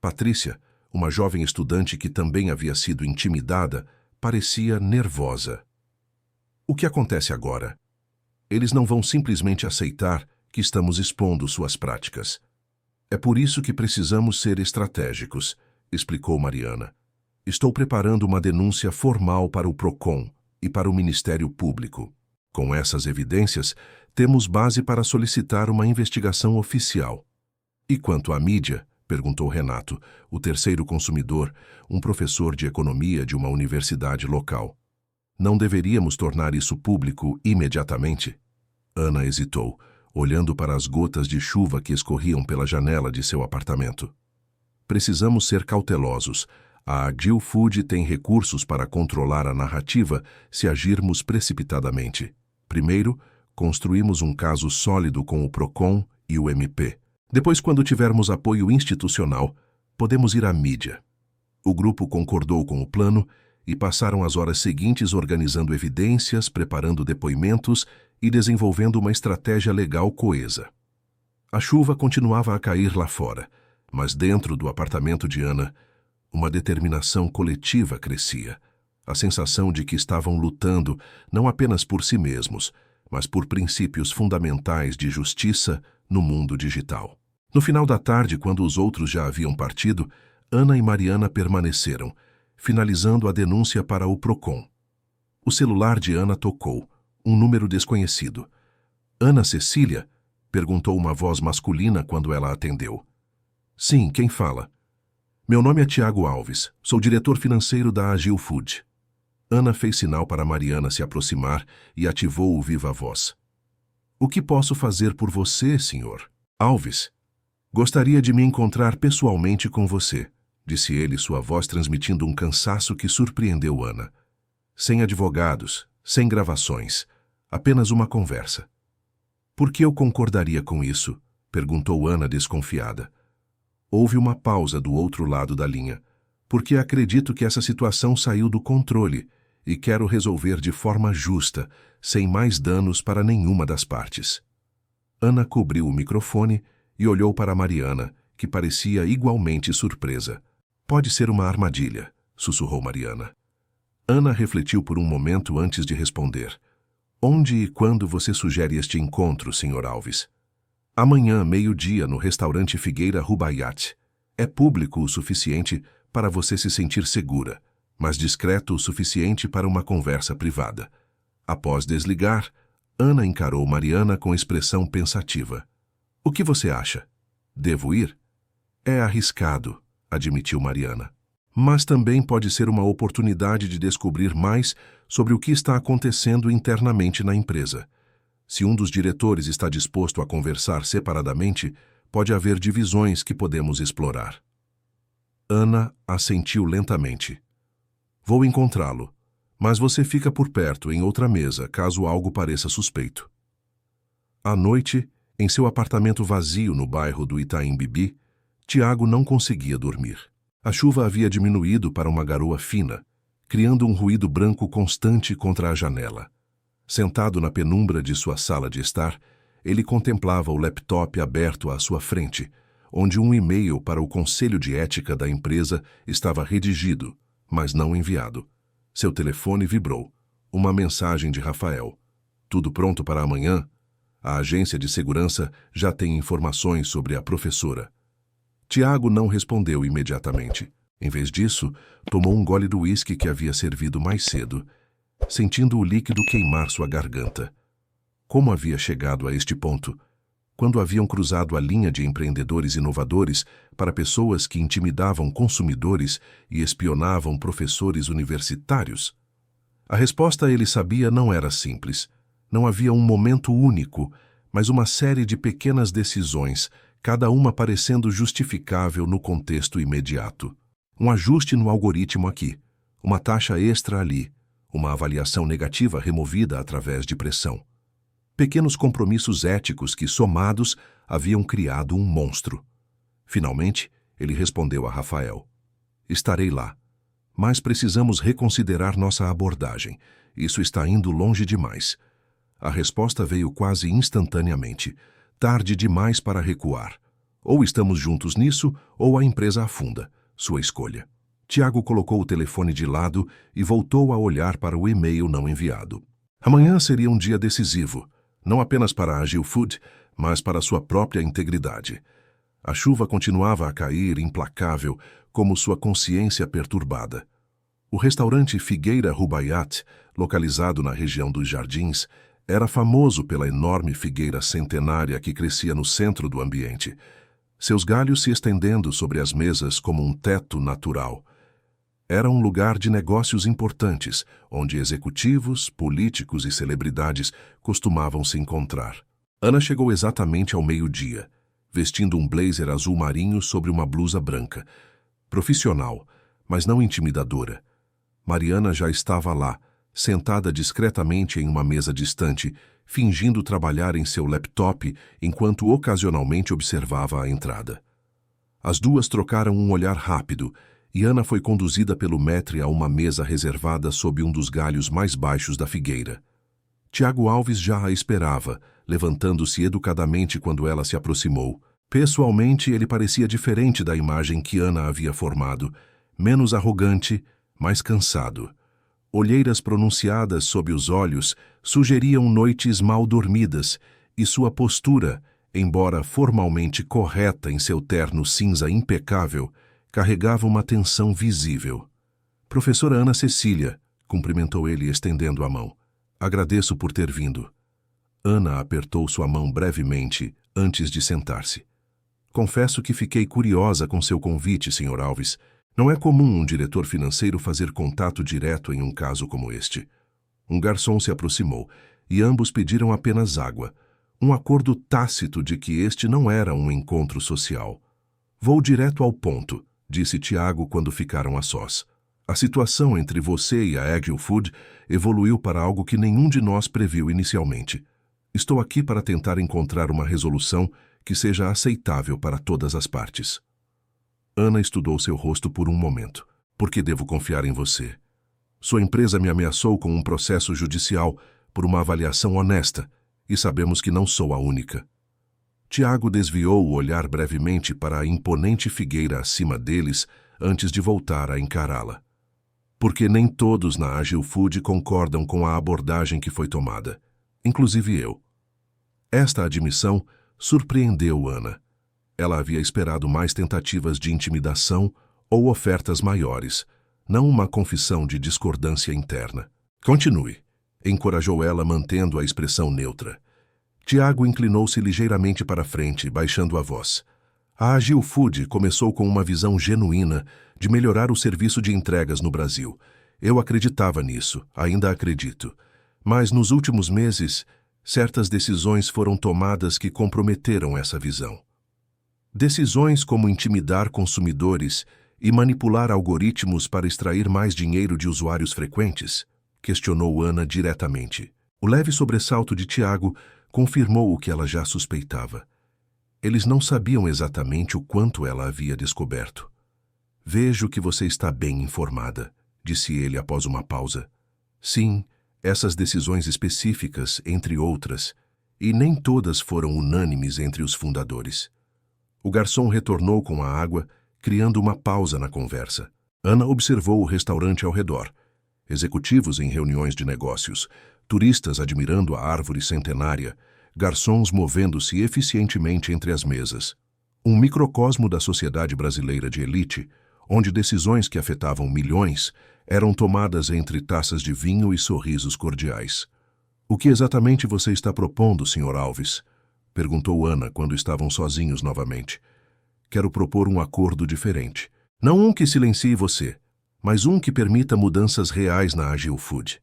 Patrícia, uma jovem estudante que também havia sido intimidada, parecia nervosa. O que acontece agora? Eles não vão simplesmente aceitar que estamos expondo suas práticas. É por isso que precisamos ser estratégicos, explicou Mariana. Estou preparando uma denúncia formal para o Procon e para o Ministério Público. Com essas evidências, temos base para solicitar uma investigação oficial. E quanto à mídia? Perguntou Renato, o terceiro consumidor, um professor de economia de uma universidade local. Não deveríamos tornar isso público imediatamente? Ana hesitou, olhando para as gotas de chuva que escorriam pela janela de seu apartamento. Precisamos ser cautelosos. A Agile Food tem recursos para controlar a narrativa se agirmos precipitadamente. Primeiro, construímos um caso sólido com o Procon e o MP. Depois, quando tivermos apoio institucional, podemos ir à mídia. O grupo concordou com o plano e passaram as horas seguintes organizando evidências, preparando depoimentos e desenvolvendo uma estratégia legal coesa. A chuva continuava a cair lá fora, mas dentro do apartamento de Ana, uma determinação coletiva crescia. A sensação de que estavam lutando não apenas por si mesmos, mas por princípios fundamentais de justiça no mundo digital. No final da tarde, quando os outros já haviam partido, Ana e Mariana permaneceram, finalizando a denúncia para o Procon. O celular de Ana tocou, um número desconhecido. Ana Cecília? Perguntou uma voz masculina quando ela atendeu. Sim, quem fala? Meu nome é Tiago Alves, sou diretor financeiro da Agile Food. Ana fez sinal para Mariana se aproximar e ativou o viva-voz. O que posso fazer por você, senhor? Alves? Gostaria de me encontrar pessoalmente com você, disse ele, sua voz transmitindo um cansaço que surpreendeu Ana. Sem advogados, sem gravações, apenas uma conversa. Por que eu concordaria com isso? Perguntou Ana desconfiada. Houve uma pausa do outro lado da linha, porque acredito que essa situação saiu do controle e quero resolver de forma justa, sem mais danos para nenhuma das partes. Ana cobriu o microfone e olhou para Mariana, que parecia igualmente surpresa. Pode ser uma armadilha, sussurrou Mariana. Ana refletiu por um momento antes de responder. Onde e quando você sugere este encontro, Sr. Alves? Amanhã, meio-dia, no restaurante Figueira Rubaiyat. É público o suficiente para você se sentir segura, mas discreto o suficiente para uma conversa privada. Após desligar, Ana encarou Mariana com expressão pensativa. O que você acha? Devo ir? É arriscado, admitiu Mariana. Mas também pode ser uma oportunidade de descobrir mais sobre o que está acontecendo internamente na empresa. Se um dos diretores está disposto a conversar separadamente, pode haver divisões que podemos explorar. Ana assentiu lentamente. Vou encontrá-lo, mas você fica por perto, em outra mesa, caso algo pareça suspeito. À noite, em seu apartamento vazio no bairro do Itaim Bibi, Tiago não conseguia dormir. A chuva havia diminuído para uma garoa fina, criando um ruído branco constante contra a janela. Sentado na penumbra de sua sala de estar, ele contemplava o laptop aberto à sua frente, onde um e-mail para o Conselho de Ética da empresa estava redigido, mas não enviado. Seu telefone vibrou. Uma mensagem de Rafael. Tudo pronto para amanhã? A agência de segurança já tem informações sobre a professora. Tiago não respondeu imediatamente. Em vez disso, tomou um gole do uísque que havia servido mais cedo, sentindo o líquido queimar sua garganta. Como havia chegado a este ponto? Quando haviam cruzado a linha de empreendedores inovadores para pessoas que intimidavam consumidores e espionavam professores universitários? A resposta, ele sabia, não era simples. Não havia um momento único, mas uma série de pequenas decisões, cada uma parecendo justificável no contexto imediato. Um ajuste no algoritmo aqui, uma taxa extra ali, uma avaliação negativa removida através de pressão. Pequenos compromissos éticos que, somados, haviam criado um monstro. Finalmente, ele respondeu a Rafael. Estarei lá. Mas precisamos reconsiderar nossa abordagem. Isso está indo longe demais. A resposta veio quase instantaneamente. Tarde demais para recuar. Ou estamos juntos nisso, ou a empresa afunda. Sua escolha. Tiago colocou o telefone de lado e voltou a olhar para o e-mail não enviado. Amanhã seria um dia decisivo, não apenas para a Agil Food, mas para sua própria integridade. A chuva continuava a cair, implacável, como sua consciência perturbada. O restaurante Figueira Rubaiyat, localizado na região dos Jardins, era famoso pela enorme figueira centenária que crescia no centro do ambiente, seus galhos se estendendo sobre as mesas como um teto natural. Era um lugar de negócios importantes, onde executivos, políticos e celebridades costumavam se encontrar. Ana chegou exatamente ao meio-dia, vestindo um blazer azul marinho sobre uma blusa branca. Profissional, mas não intimidadora. Mariana já estava lá, sentada discretamente em uma mesa distante, fingindo trabalhar em seu laptop enquanto ocasionalmente observava a entrada. As duas trocaram um olhar rápido, e Ana foi conduzida pelo maître a uma mesa reservada sob um dos galhos mais baixos da figueira. Tiago Alves já a esperava, levantando-se educadamente quando ela se aproximou. Pessoalmente, ele parecia diferente da imagem que Ana havia formado, menos arrogante, mais cansado. Olheiras pronunciadas sob os olhos sugeriam noites mal dormidas, e sua postura, embora formalmente correta em seu terno cinza impecável, carregava uma tensão visível. Professora Ana Cecília, cumprimentou ele estendendo a mão. Agradeço por ter vindo. Ana apertou sua mão brevemente antes de sentar-se. Confesso que fiquei curiosa com seu convite, Sr. Alves. Não é comum um diretor financeiro fazer contato direto em um caso como este. Um garçom se aproximou e ambos pediram apenas água, um acordo tácito de que este não era um encontro social. Vou direto ao ponto, disse Tiago quando ficaram a sós. A situação entre você e a Agil Food evoluiu para algo que nenhum de nós previu inicialmente. Estou aqui para tentar encontrar uma resolução que seja aceitável para todas as partes. Ana estudou seu rosto por um momento. Por que devo confiar em você? Sua empresa me ameaçou com um processo judicial por uma avaliação honesta, e sabemos que não sou a única. Tiago desviou o olhar brevemente para a imponente figueira acima deles antes de voltar a encará-la. Porque nem todos na Agile Food concordam com a abordagem que foi tomada, inclusive eu. Esta admissão surpreendeu Ana. Ela havia esperado mais tentativas de intimidação ou ofertas maiores, não uma confissão de discordância interna. Continue, encorajou ela mantendo a expressão neutra. Tiago inclinou-se ligeiramente para frente, baixando a voz. A Agile Food começou com uma visão genuína de melhorar o serviço de entregas no Brasil. Eu acreditava nisso, ainda acredito. Mas nos últimos meses, certas decisões foram tomadas que comprometeram essa visão. Decisões como intimidar consumidores e manipular algoritmos para extrair mais dinheiro de usuários frequentes? Questionou Ana diretamente. O leve sobressalto de Tiago confirmou o que ela já suspeitava. Eles não sabiam exatamente o quanto ela havia descoberto. Vejo que você está bem informada, disse ele após uma pausa. Sim, essas decisões específicas, entre outras, e nem todas foram unânimes entre os fundadores. O garçom retornou com a água, criando uma pausa na conversa. Ana observou o restaurante ao redor. Executivos em reuniões de negócios, turistas admirando a árvore centenária, garçons movendo-se eficientemente entre as mesas. Um microcosmo da sociedade brasileira de elite, onde decisões que afetavam milhões eram tomadas entre taças de vinho e sorrisos cordiais. O que exatamente você está propondo, Sr. Alves? Perguntou Ana quando estavam sozinhos novamente. Quero propor um acordo diferente. Não um que silencie você, mas um que permita mudanças reais na Agile Food.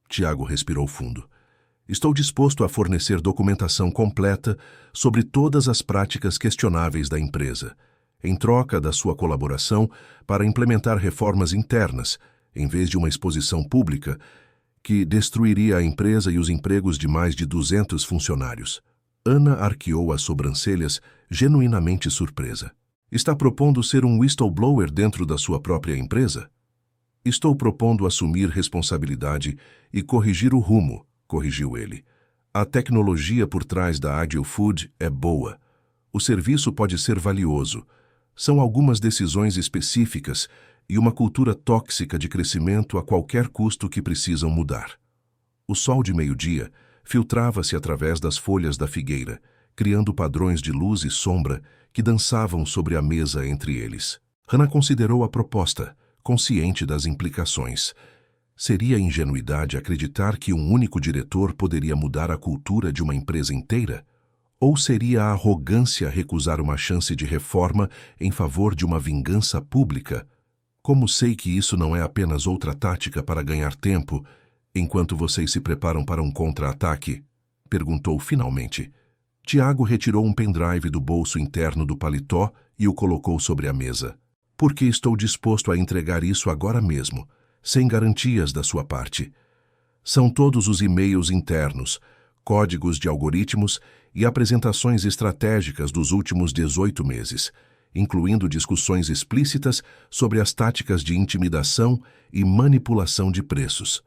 Tiago respirou fundo. Estou disposto a fornecer documentação completa sobre todas as práticas questionáveis da empresa, em troca da sua colaboração para implementar reformas internas, em vez de uma exposição pública que destruiria a empresa e os empregos de mais de 200 funcionários. Ana arqueou as sobrancelhas, genuinamente surpresa. Está propondo ser um whistleblower dentro da sua própria empresa? Estou propondo assumir responsabilidade e corrigir o rumo, corrigiu ele. A tecnologia por trás da Agile Food é boa. O serviço pode ser valioso. São algumas decisões específicas e uma cultura tóxica de crescimento a qualquer custo que precisam mudar. O sol de meio-dia filtrava-se através das folhas da figueira, criando padrões de luz e sombra que dançavam sobre a mesa entre eles. Hannah considerou a proposta, consciente das implicações. Seria ingenuidade acreditar que um único diretor poderia mudar a cultura de uma empresa inteira? Ou seria a arrogância recusar uma chance de reforma em favor de uma vingança pública? Como sei que isso não é apenas outra tática para ganhar tempo, enquanto vocês se preparam para um contra-ataque? Perguntou finalmente. Tiago retirou um pendrive do bolso interno do paletó e o colocou sobre a mesa. Porque estou disposto a entregar isso agora mesmo, sem garantias da sua parte. São todos os e-mails internos, códigos de algoritmos e apresentações estratégicas dos últimos 18 meses, incluindo discussões explícitas sobre as táticas de intimidação e manipulação de preços.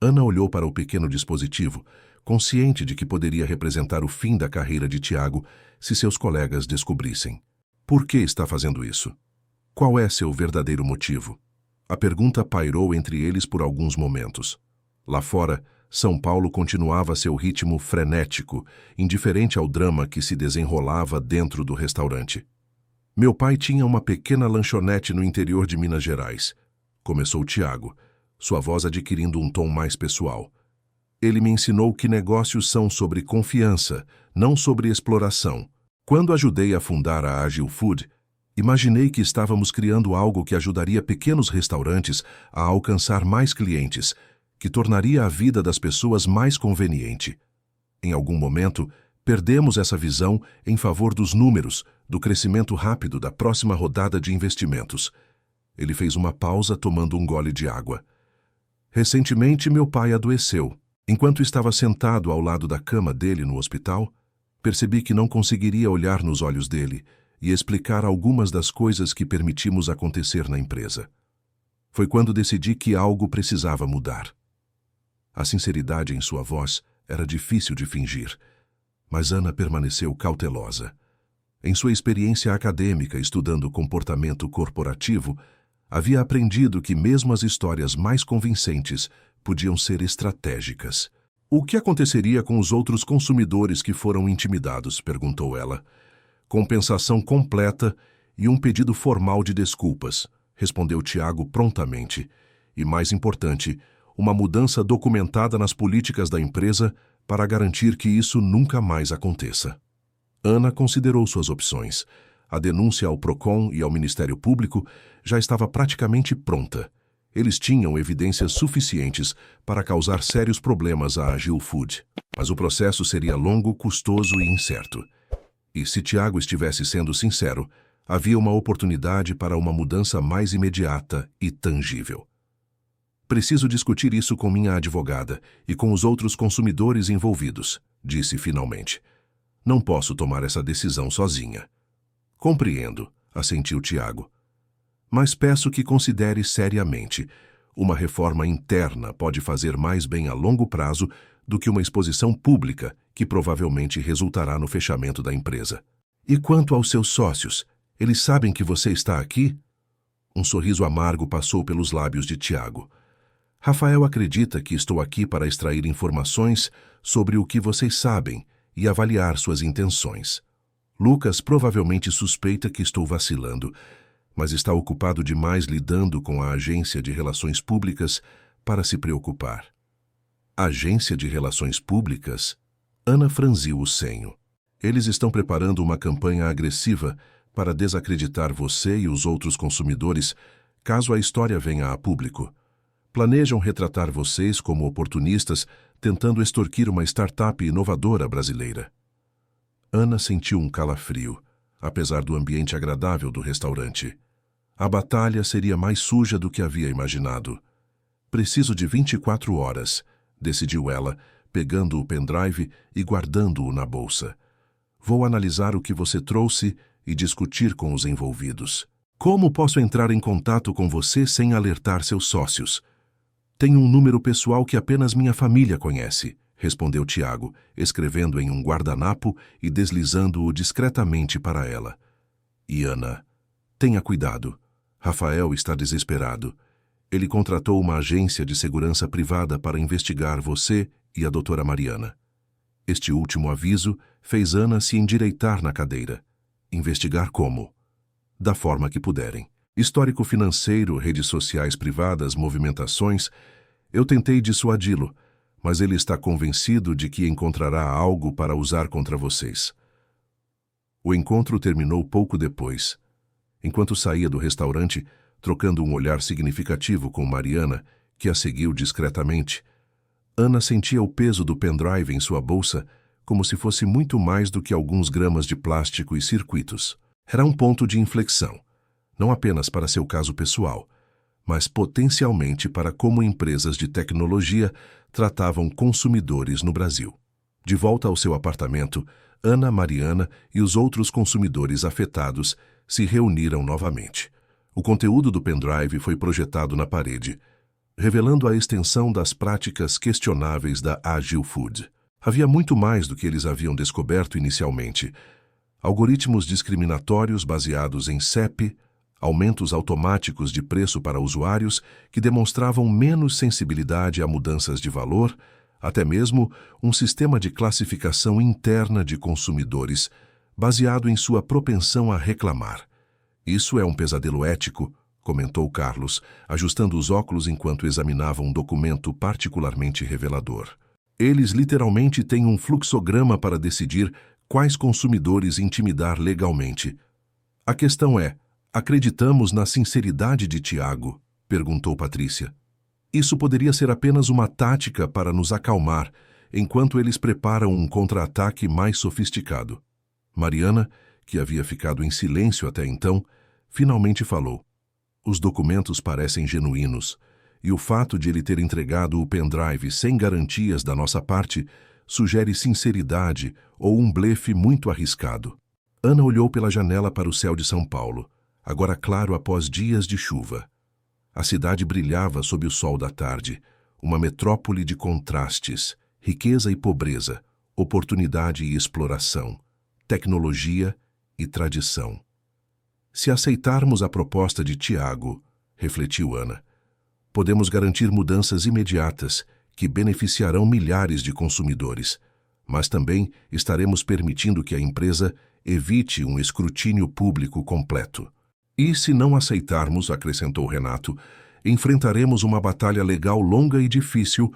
Ana olhou para o pequeno dispositivo, consciente de que poderia representar o fim da carreira de Tiago se seus colegas descobrissem. Por que está fazendo isso? Qual é seu verdadeiro motivo? A pergunta pairou entre eles por alguns momentos. Lá fora, São Paulo continuava seu ritmo frenético, indiferente ao drama que se desenrolava dentro do restaurante. Meu pai tinha uma pequena lanchonete no interior de Minas Gerais. Começou Tiago, sua voz adquirindo um tom mais pessoal. Ele me ensinou que negócios são sobre confiança, não sobre exploração. Quando ajudei a fundar a Agile Food, imaginei que estávamos criando algo que ajudaria pequenos restaurantes a alcançar mais clientes, que tornaria a vida das pessoas mais conveniente. Em algum momento, perdemos essa visão em favor dos números, do crescimento rápido da próxima rodada de investimentos. Ele fez uma pausa tomando um gole de água. Recentemente, meu pai adoeceu. Enquanto estava sentado ao lado da cama dele no hospital, percebi que não conseguiria olhar nos olhos dele e explicar algumas das coisas que permitimos acontecer na empresa. Foi quando decidi que algo precisava mudar. A sinceridade em sua voz era difícil de fingir, Mas Ana permaneceu cautelosa. Em sua experiência acadêmica estudando comportamento corporativo, havia aprendido que mesmo as histórias mais convincentes podiam ser estratégicas. O que aconteceria com os outros consumidores que foram intimidados? Perguntou ela. Compensação completa e um pedido formal de desculpas, respondeu Tiago prontamente. E, mais importante, uma mudança documentada nas políticas da empresa para garantir que isso nunca mais aconteça. Ana considerou suas opções. A denúncia ao Procon e ao Ministério Público já estava praticamente pronta. Eles tinham evidências suficientes para causar sérios problemas à Agil Food. Mas o processo seria longo, custoso e incerto. E se Tiago estivesse sendo sincero, havia uma oportunidade para uma mudança mais imediata e tangível. Preciso discutir isso com minha advogada e com os outros consumidores envolvidos, disse finalmente. Não posso tomar essa decisão sozinha. Compreendo, assentiu Tiago. Mas peço que considere seriamente. Uma reforma interna pode fazer mais bem a longo prazo do que uma exposição pública que provavelmente resultará no fechamento da empresa. E quanto aos seus sócios, eles sabem que você está aqui? Um sorriso amargo passou pelos lábios de Tiago. Rafael acredita que estou aqui para extrair informações sobre o que vocês sabem e avaliar suas intenções. Lucas provavelmente suspeita que estou vacilando, mas está ocupado demais lidando com a Agência de Relações Públicas para se preocupar. Agência de Relações Públicas? Ana franziu o senho. Eles estão preparando uma campanha agressiva para desacreditar você e os outros consumidores caso a história venha a público. Planejam retratar vocês como oportunistas tentando extorquir uma startup inovadora brasileira. Ana sentiu um calafrio, apesar do ambiente agradável do restaurante. A batalha seria mais suja do que havia imaginado. Preciso de 24 horas, decidiu ela, pegando o pendrive e guardando-o na bolsa. Vou analisar o que você trouxe e discutir com os envolvidos. Como posso entrar em contato com você sem alertar seus sócios? Tenho um número pessoal que apenas minha família conhece, respondeu Tiago, escrevendo em um guardanapo e deslizando-o discretamente para ela. E Ana, tenha cuidado. Rafael está desesperado. Ele contratou uma agência de segurança privada para investigar você e a doutora Mariana. Este último aviso fez Ana se endireitar na cadeira. Investigar como? Da forma que puderem. Histórico financeiro, redes sociais privadas, movimentações. Eu tentei dissuadi-lo, mas ele está convencido de que encontrará algo para usar contra vocês. O encontro terminou pouco depois. Enquanto saía do restaurante, trocando um olhar significativo com Mariana, que a seguiu discretamente, Ana sentia o peso do pendrive em sua bolsa como se fosse muito mais do que alguns gramas de plástico e circuitos. Era um ponto de inflexão, não apenas para seu caso pessoal, mas potencialmente para como empresas de tecnologia tratavam consumidores no Brasil. De volta ao seu apartamento, Ana, Mariana e os outros consumidores afetados se reuniram novamente. O conteúdo do pendrive foi projetado na parede, revelando a extensão das práticas questionáveis da Agil Food. Havia muito mais do que eles haviam descoberto inicialmente. Algoritmos discriminatórios baseados em CEP, aumentos automáticos de preço para usuários que demonstravam menos sensibilidade a mudanças de valor, até mesmo um sistema de classificação interna de consumidores baseado em sua propensão a reclamar. Isso é um pesadelo ético, comentou Carlos, ajustando os óculos enquanto examinava um documento particularmente revelador. Eles literalmente têm um fluxograma para decidir quais consumidores intimidar legalmente. A questão é, acreditamos na sinceridade de Tiago? Perguntou Patrícia. Isso poderia ser apenas uma tática para nos acalmar, enquanto eles preparam um contra-ataque mais sofisticado. Mariana, que havia ficado em silêncio até então, finalmente falou. Os documentos parecem genuínos, e o fato de ele ter entregado o pendrive sem garantias da nossa parte sugere sinceridade ou um blefe muito arriscado. Ana olhou pela janela para o céu de São Paulo, agora claro após dias de chuva. A cidade brilhava sob o sol da tarde, uma metrópole de contrastes, riqueza e pobreza, oportunidade e exploração, tecnologia e tradição. Se aceitarmos a proposta de Tiago, refletiu Ana, podemos garantir mudanças imediatas que beneficiarão milhares de consumidores, mas também estaremos permitindo que a empresa evite um escrutínio público completo. E se não aceitarmos, acrescentou Renato, enfrentaremos uma batalha legal longa e difícil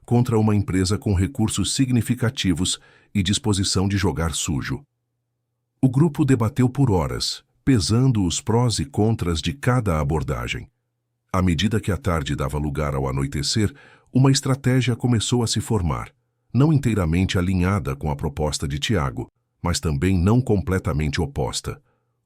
contra uma empresa com recursos significativos e disposição de jogar sujo. O grupo debateu por horas, pesando os prós e contras de cada abordagem. À medida que a tarde dava lugar ao anoitecer, uma estratégia começou a se formar, não inteiramente alinhada com a proposta de Tiago, mas também não completamente oposta.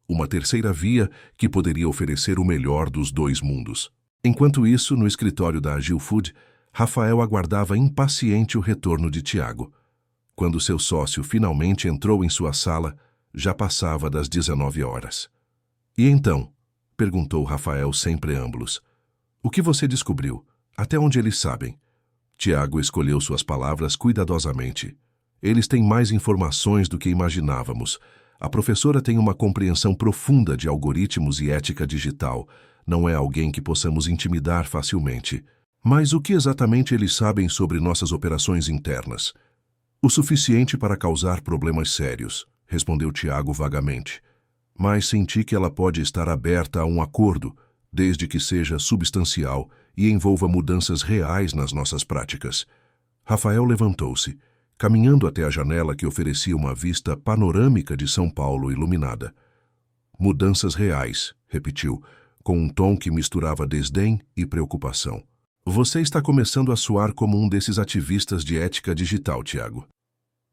Uma terceira via que poderia oferecer o melhor dos dois mundos. Enquanto isso, no escritório da Agil Food, Rafael aguardava impaciente o retorno de Tiago. Quando seu sócio finalmente entrou em sua sala, já passava das 19 horas. E então? Perguntou Rafael sem preâmbulos. O que você descobriu? Até onde eles sabem? Tiago escolheu suas palavras cuidadosamente. Eles têm mais informações do que imaginávamos. A professora tem uma compreensão profunda de algoritmos e ética digital. Não é alguém que possamos intimidar facilmente. Mas o que exatamente eles sabem sobre nossas operações internas? O suficiente para causar problemas sérios, respondeu Tiago vagamente. Mas senti que ela pode estar aberta a um acordo, desde que seja substancial e envolva mudanças reais nas nossas práticas. Rafael levantou-se, caminhando até a janela que oferecia uma vista panorâmica de São Paulo iluminada. Mudanças reais, repetiu, com um tom que misturava desdém e preocupação. Você está começando a soar como um desses ativistas de ética digital, Tiago.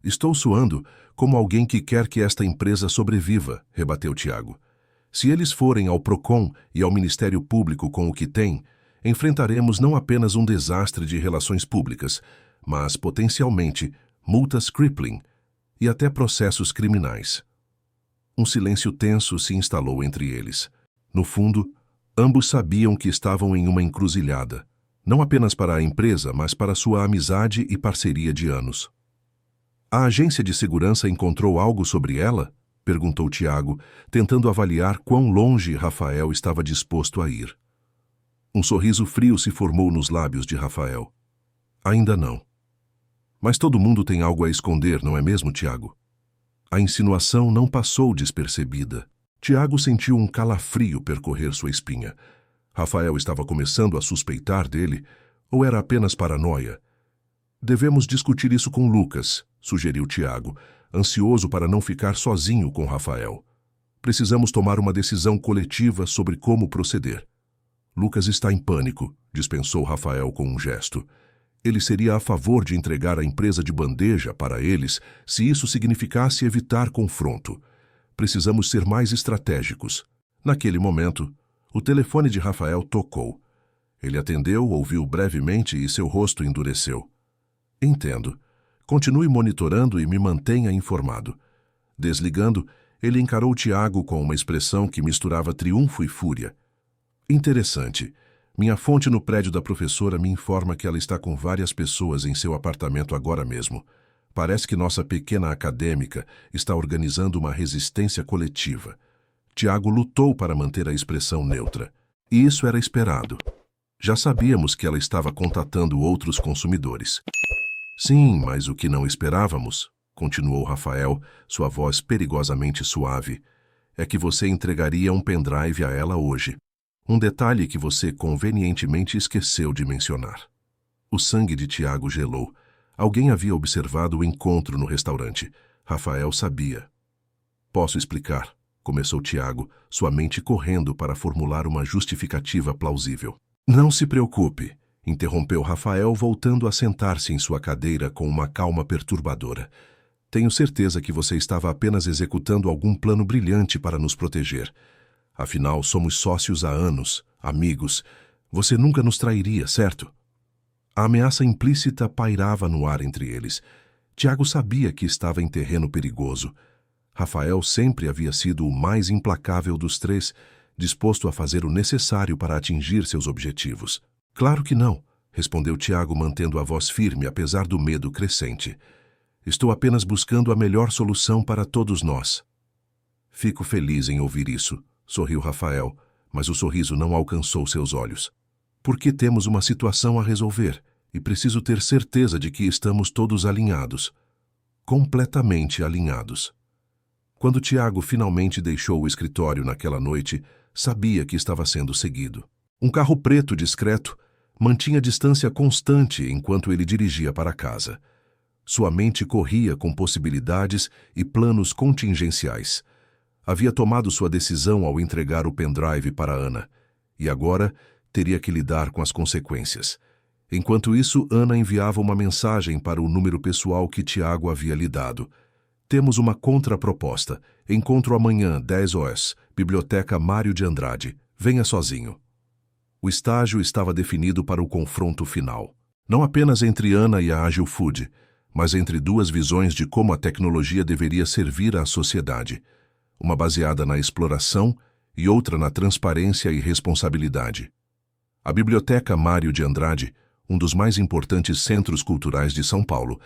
Estou soando como alguém que quer que esta empresa sobreviva, rebateu Tiago. Se eles forem ao Procon e ao Ministério Público com o que têm, enfrentaremos não apenas um desastre de relações públicas, mas, potencialmente, multas crippling e até processos criminais. Um silêncio tenso se instalou entre eles. No fundo, ambos sabiam que estavam em uma encruzilhada, não apenas para a empresa, mas para sua amizade e parceria de anos. A agência de segurança encontrou algo sobre ela? Perguntou Tiago, tentando avaliar quão longe Rafael estava disposto a ir. Um sorriso frio se formou nos lábios de Rafael. Ainda não. Mas todo mundo tem algo a esconder, não é mesmo, Tiago? A insinuação não passou despercebida. Tiago sentiu um calafrio percorrer sua espinha. Rafael estava começando a suspeitar dele, ou era apenas paranoia? Devemos discutir isso com Lucas, sugeriu Tiago, ansioso para não ficar sozinho com Rafael. Precisamos tomar uma decisão coletiva sobre como proceder. Lucas está em pânico, dispensou Rafael com um gesto. Ele seria a favor de entregar a empresa de bandeja para eles se isso significasse evitar confronto. Precisamos ser mais estratégicos. Naquele momento, o telefone de Rafael tocou. Ele atendeu, ouviu brevemente e seu rosto endureceu. Entendo. Continue monitorando e me mantenha informado. Desligando, ele encarou Tiago com uma expressão que misturava triunfo e fúria. Interessante. Minha fonte no prédio da professora me informa que ela está com várias pessoas em seu apartamento agora mesmo. Parece que nossa pequena acadêmica está organizando uma resistência coletiva. Tiago lutou para manter a expressão neutra. E isso era esperado. Já sabíamos que ela estava contatando outros consumidores. Sim, mas o que não esperávamos, continuou Rafael, sua voz perigosamente suave, é que você entregaria um pendrive a ela hoje. Um detalhe que você convenientemente esqueceu de mencionar. O sangue de Tiago gelou. Alguém havia observado o encontro no restaurante. Rafael sabia. Posso explicar, começou Tiago, sua mente correndo para formular uma justificativa plausível. Não se preocupe, interrompeu Rafael, voltando a sentar-se em sua cadeira com uma calma perturbadora. Tenho certeza que você estava apenas executando algum plano brilhante para nos proteger. Afinal, somos sócios há anos, amigos. Você nunca nos trairia, certo? A ameaça implícita pairava no ar entre eles. Tiago sabia que estava em terreno perigoso. Rafael sempre havia sido o mais implacável dos três, disposto a fazer o necessário para atingir seus objetivos. Claro que não, respondeu Tiago, mantendo a voz firme apesar do medo crescente. Estou apenas buscando a melhor solução para todos nós. Fico feliz em ouvir isso, sorriu Rafael, mas o sorriso não alcançou seus olhos. Porque temos uma situação a resolver e preciso ter certeza de que estamos todos alinhados. Completamente alinhados. Quando Tiago finalmente deixou o escritório naquela noite, sabia que estava sendo seguido. Um carro preto discreto mantinha distância constante enquanto ele dirigia para casa. Sua mente corria com possibilidades e planos contingenciais. Havia tomado sua decisão ao entregar o pendrive para Ana, e agora teria que lidar com as consequências. Enquanto isso, Ana enviava uma mensagem para o número pessoal que Tiago havia lhe dado. Temos uma contraproposta. Encontro amanhã, 10 horas, Biblioteca Mário de Andrade. Venha sozinho. O estágio estava definido para o confronto final. Não apenas entre Ana e a Agile Food, mas entre duas visões de como a tecnologia deveria servir à sociedade. Uma baseada na exploração e outra na transparência e responsabilidade. A Biblioteca Mário de Andrade, um dos mais importantes centros culturais de São Paulo,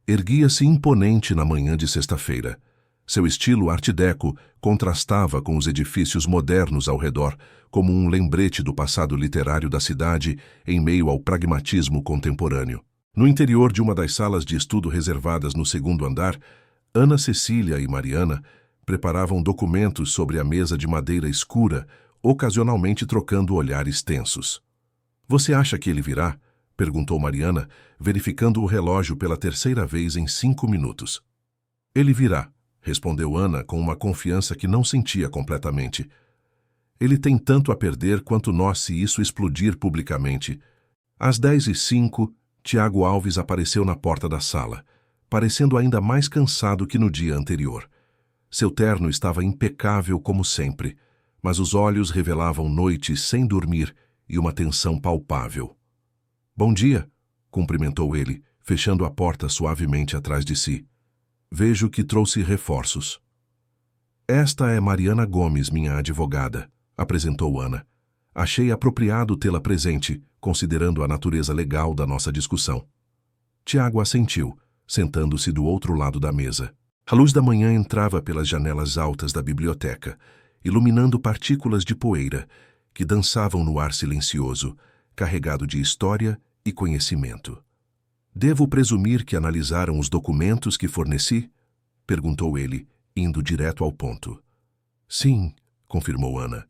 erguia-se imponente na manhã de sexta-feira. Seu estilo art déco contrastava com os edifícios modernos ao redor, como um lembrete do passado literário da cidade em meio ao pragmatismo contemporâneo. No interior de uma das salas de estudo reservadas no segundo andar, Ana Cecília e Mariana preparavam documentos sobre a mesa de madeira escura, ocasionalmente trocando olhares tensos. "Você acha que ele virá?" perguntou Mariana, verificando o relógio pela terceira vez em 5 minutos. "Ele virá", respondeu Ana com uma confiança que não sentia completamente. "Ele tem tanto a perder quanto nós se isso explodir publicamente." Às 10h05, Tiago Alves apareceu na porta da sala, parecendo ainda mais cansado que no dia anterior. Seu terno estava impecável como sempre, mas os olhos revelavam noites sem dormir e uma tensão palpável. "Bom dia", cumprimentou ele, fechando a porta suavemente atrás de si. "Vejo que trouxe reforços." "Esta é Mariana Gomes, minha advogada", apresentou Ana. "Achei apropriado tê-la presente, considerando a natureza legal da nossa discussão." Tiago assentiu, sentando-se do outro lado da mesa. A luz da manhã entrava pelas janelas altas da biblioteca, iluminando partículas de poeira que dançavam no ar silencioso, carregado de história e conhecimento. "Devo presumir que analisaram os documentos que forneci?" perguntou ele, indo direto ao ponto. "Sim", confirmou Ana.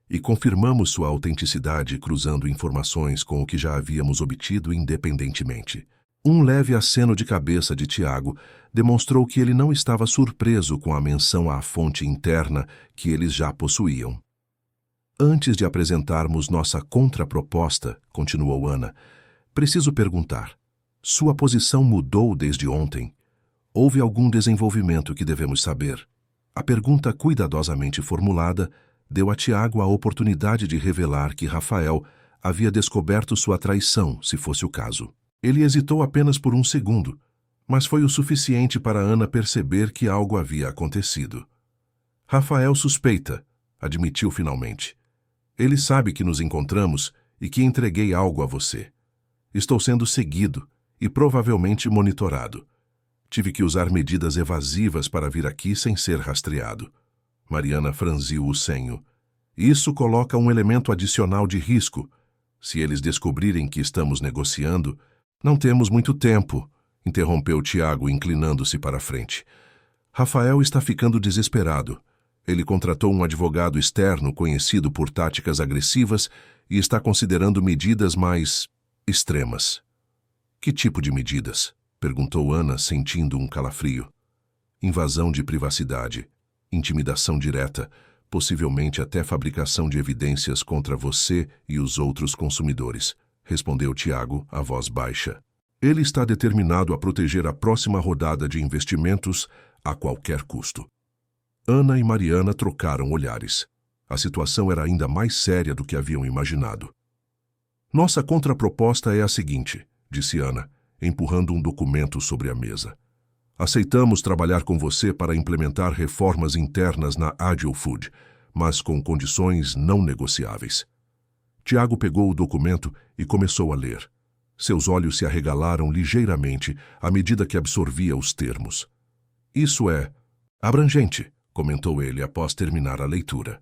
"E confirmamos sua autenticidade cruzando informações com o que já havíamos obtido independentemente." Um leve aceno de cabeça de Tiago demonstrou que ele não estava surpreso com a menção à fonte interna que eles já possuíam. "Antes de apresentarmos nossa contraproposta", continuou Ana, "preciso perguntar. Sua posição mudou desde ontem? Houve algum desenvolvimento que devemos saber?" A pergunta cuidadosamente formulada deu a Tiago a oportunidade de revelar que Rafael havia descoberto sua traição, se fosse o caso. Ele hesitou apenas por um segundo, mas foi o suficiente para Ana perceber que algo havia acontecido. "Rafael suspeita", admitiu finalmente. "Ele sabe que nos encontramos e que entreguei algo a você. Estou sendo seguido e provavelmente monitorado. Tive que usar medidas evasivas para vir aqui sem ser rastreado." Mariana franziu o senho. "Isso coloca um elemento adicional de risco. Se eles descobrirem que estamos negociando..." "Não temos muito tempo", interrompeu Tiago, inclinando-se para a frente. "Rafael está ficando desesperado. Ele contratou um advogado externo conhecido por táticas agressivas e está considerando medidas mais extremas." "Que tipo de medidas?" perguntou Ana, sentindo um calafrio. "Invasão de privacidade, intimidação direta, possivelmente até fabricação de evidências contra você e os outros consumidores", respondeu Tiago, a voz baixa. "Ele está determinado a proteger a próxima rodada de investimentos a qualquer custo." Ana e Mariana trocaram olhares. A situação era ainda mais séria do que haviam imaginado. "Nossa contraproposta é a seguinte", disse Ana, empurrando um documento sobre a mesa. "Aceitamos trabalhar com você para implementar reformas internas na Agile Food, mas com condições não negociáveis." Tiago pegou o documento e começou a ler. Seus olhos se arregalaram ligeiramente à medida que absorvia os termos. Isso é abrangente, comentou ele após terminar a leitura.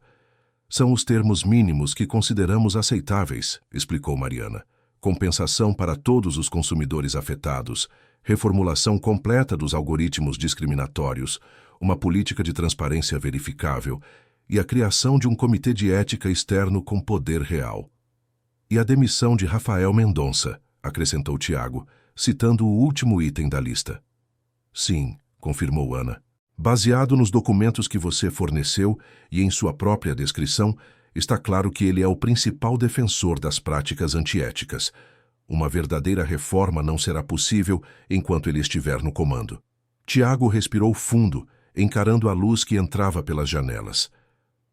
São os termos mínimos que consideramos aceitáveis, explicou Mariana. Compensação para todos os consumidores afetados, reformulação completa dos algoritmos discriminatórios, uma política de transparência verificável e a criação de um comitê de ética externo com poder real. E a demissão de Rafael Mendonça, acrescentou Tiago, citando o último item da lista. Sim, confirmou Ana. Baseado nos documentos que você forneceu e em sua própria descrição, está claro que ele é o principal defensor das práticas antiéticas. Uma verdadeira reforma não será possível enquanto ele estiver no comando. Tiago respirou fundo, encarando a luz que entrava pelas janelas.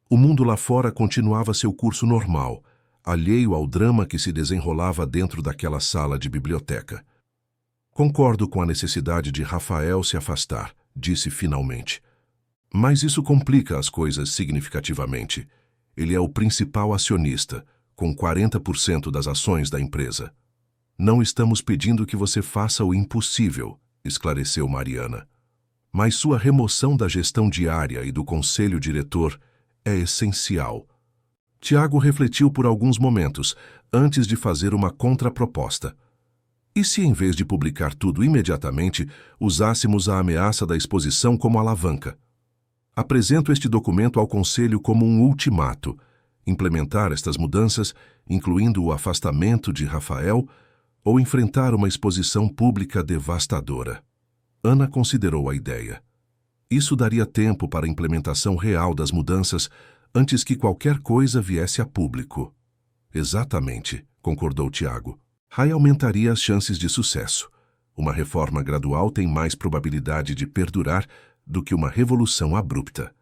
O mundo lá fora continuava seu curso normal, alheio ao drama que se desenrolava dentro daquela sala de biblioteca. Concordo com a necessidade de Rafael se afastar, disse finalmente. Mas isso complica as coisas significativamente. Ele é o principal acionista, com 40% das ações da empresa. Não estamos pedindo que você faça o impossível, esclareceu Mariana. Mas sua remoção da gestão diária e do conselho diretor é essencial. Tiago refletiu por alguns momentos, antes de fazer uma contraproposta. E se, em vez de publicar tudo imediatamente, usássemos a ameaça da exposição como alavanca? Apresento este documento ao Conselho como um ultimato. Implementar estas mudanças, incluindo o afastamento de Rafael, ou enfrentar uma exposição pública devastadora. Ana considerou a ideia. Isso daria tempo para a implementação real das mudanças antes que qualquer coisa viesse a público. Exatamente, concordou Tiago. Aumentaria as chances de sucesso. Uma reforma gradual tem mais probabilidade de perdurar do que uma revolução abrupta.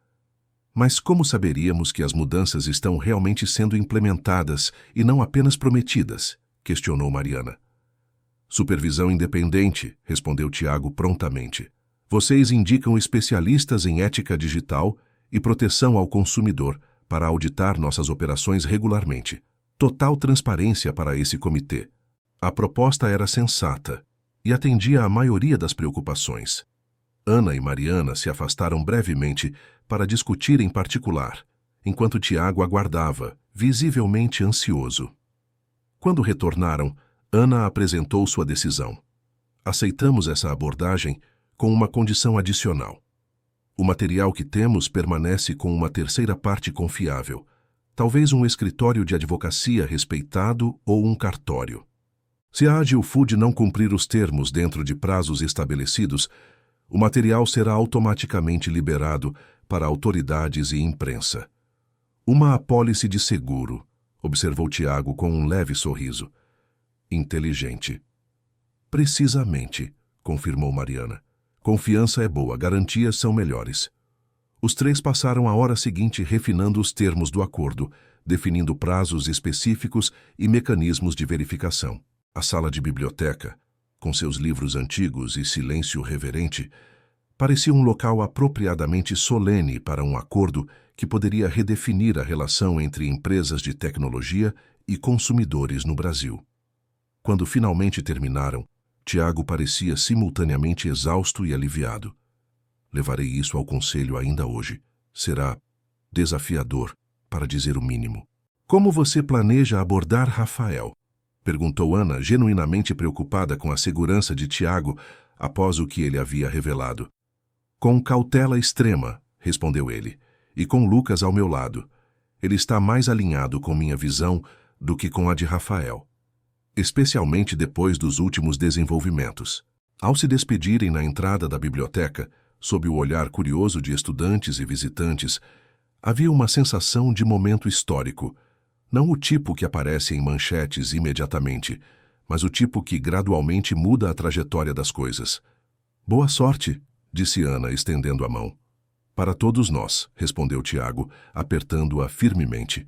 Mas como saberíamos que as mudanças estão realmente sendo implementadas e não apenas prometidas? Questionou Mariana. Supervisão independente, respondeu Tiago prontamente. Vocês indicam especialistas em ética digital e proteção ao consumidor para auditar nossas operações regularmente. Total transparência para esse comitê. A proposta era sensata e atendia à maioria das preocupações. Ana e Mariana se afastaram brevemente para discutir em particular, enquanto Tiago aguardava, visivelmente ansioso. Quando retornaram, Ana apresentou sua decisão. Aceitamos essa abordagem com uma condição adicional. O material que temos permanece com uma terceira parte confiável, talvez um escritório de advocacia respeitado ou um cartório. Se a Agile Food não cumprir os termos dentro de prazos estabelecidos, o material será automaticamente liberado para autoridades e imprensa. Uma apólice de seguro, observou Tiago com um leve sorriso. Inteligente. Precisamente, confirmou Mariana. Confiança é boa, garantias são melhores. Os três passaram a hora seguinte refinando os termos do acordo, definindo prazos específicos e mecanismos de verificação. A sala de biblioteca, com seus livros antigos e silêncio reverente, parecia um local apropriadamente solene para um acordo que poderia redefinir a relação entre empresas de tecnologia e consumidores no Brasil. Quando finalmente terminaram, Tiago parecia simultaneamente exausto e aliviado. Levarei isso ao conselho ainda hoje. Será desafiador, para dizer o mínimo. Como você planeja abordar Rafael? Perguntou Ana, genuinamente preocupada com a segurança de Tiago após o que ele havia revelado. Com cautela extrema, respondeu ele, e com Lucas ao meu lado. Ele está mais alinhado com minha visão do que com a de Rafael. Especialmente depois dos últimos desenvolvimentos. Ao se despedirem na entrada da biblioteca, sob o olhar curioso de estudantes e visitantes, havia uma sensação de momento histórico. Não o tipo que aparece em manchetes imediatamente, mas o tipo que gradualmente muda a trajetória das coisas. Boa sorte, disse Ana, estendendo a mão. Para todos nós, respondeu Tiago, apertando-a firmemente.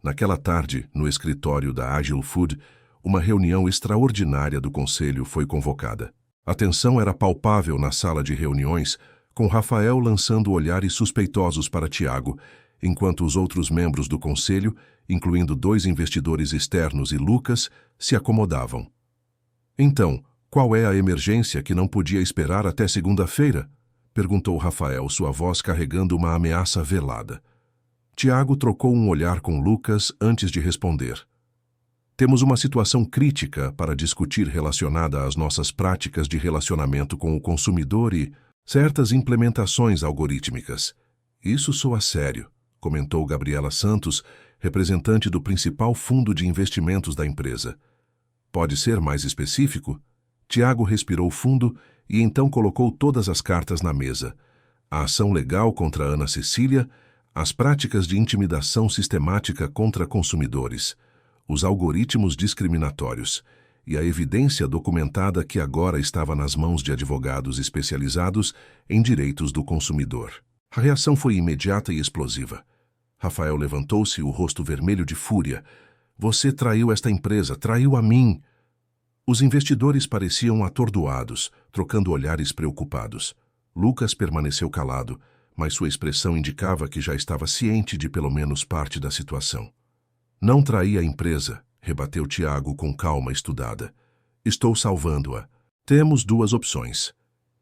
Naquela tarde, no escritório da Agile Food, uma reunião extraordinária do conselho foi convocada. A tensão era palpável na sala de reuniões, com Rafael lançando olhares suspeitosos para Tiago, enquanto os outros membros do conselho, incluindo 2 investidores externos e Lucas, se acomodavam. Então, qual é a emergência que não podia esperar até segunda-feira? Perguntou Rafael, sua voz carregando uma ameaça velada. Tiago trocou um olhar com Lucas antes de responder. Temos uma situação crítica para discutir relacionada às nossas práticas de relacionamento com o consumidor e certas implementações algorítmicas. Isso soa sério, comentou Gabriela Santos, representante do principal fundo de investimentos da empresa. Pode ser mais específico? Tiago respirou fundo e então colocou todas as cartas na mesa. A ação legal contra Ana Cecília, as práticas de intimidação sistemática contra consumidores, os algoritmos discriminatórios e a evidência documentada que agora estava nas mãos de advogados especializados em direitos do consumidor. A reação foi imediata e explosiva. Rafael levantou-se, o rosto vermelho de fúria. Você traiu esta empresa, traiu a mim. Os investidores pareciam atordoados, trocando olhares preocupados. Lucas permaneceu calado, mas sua expressão indicava que já estava ciente de pelo menos parte da situação. Não traí a empresa, rebateu Tiago com calma estudada. Estou salvando-a. Temos duas opções: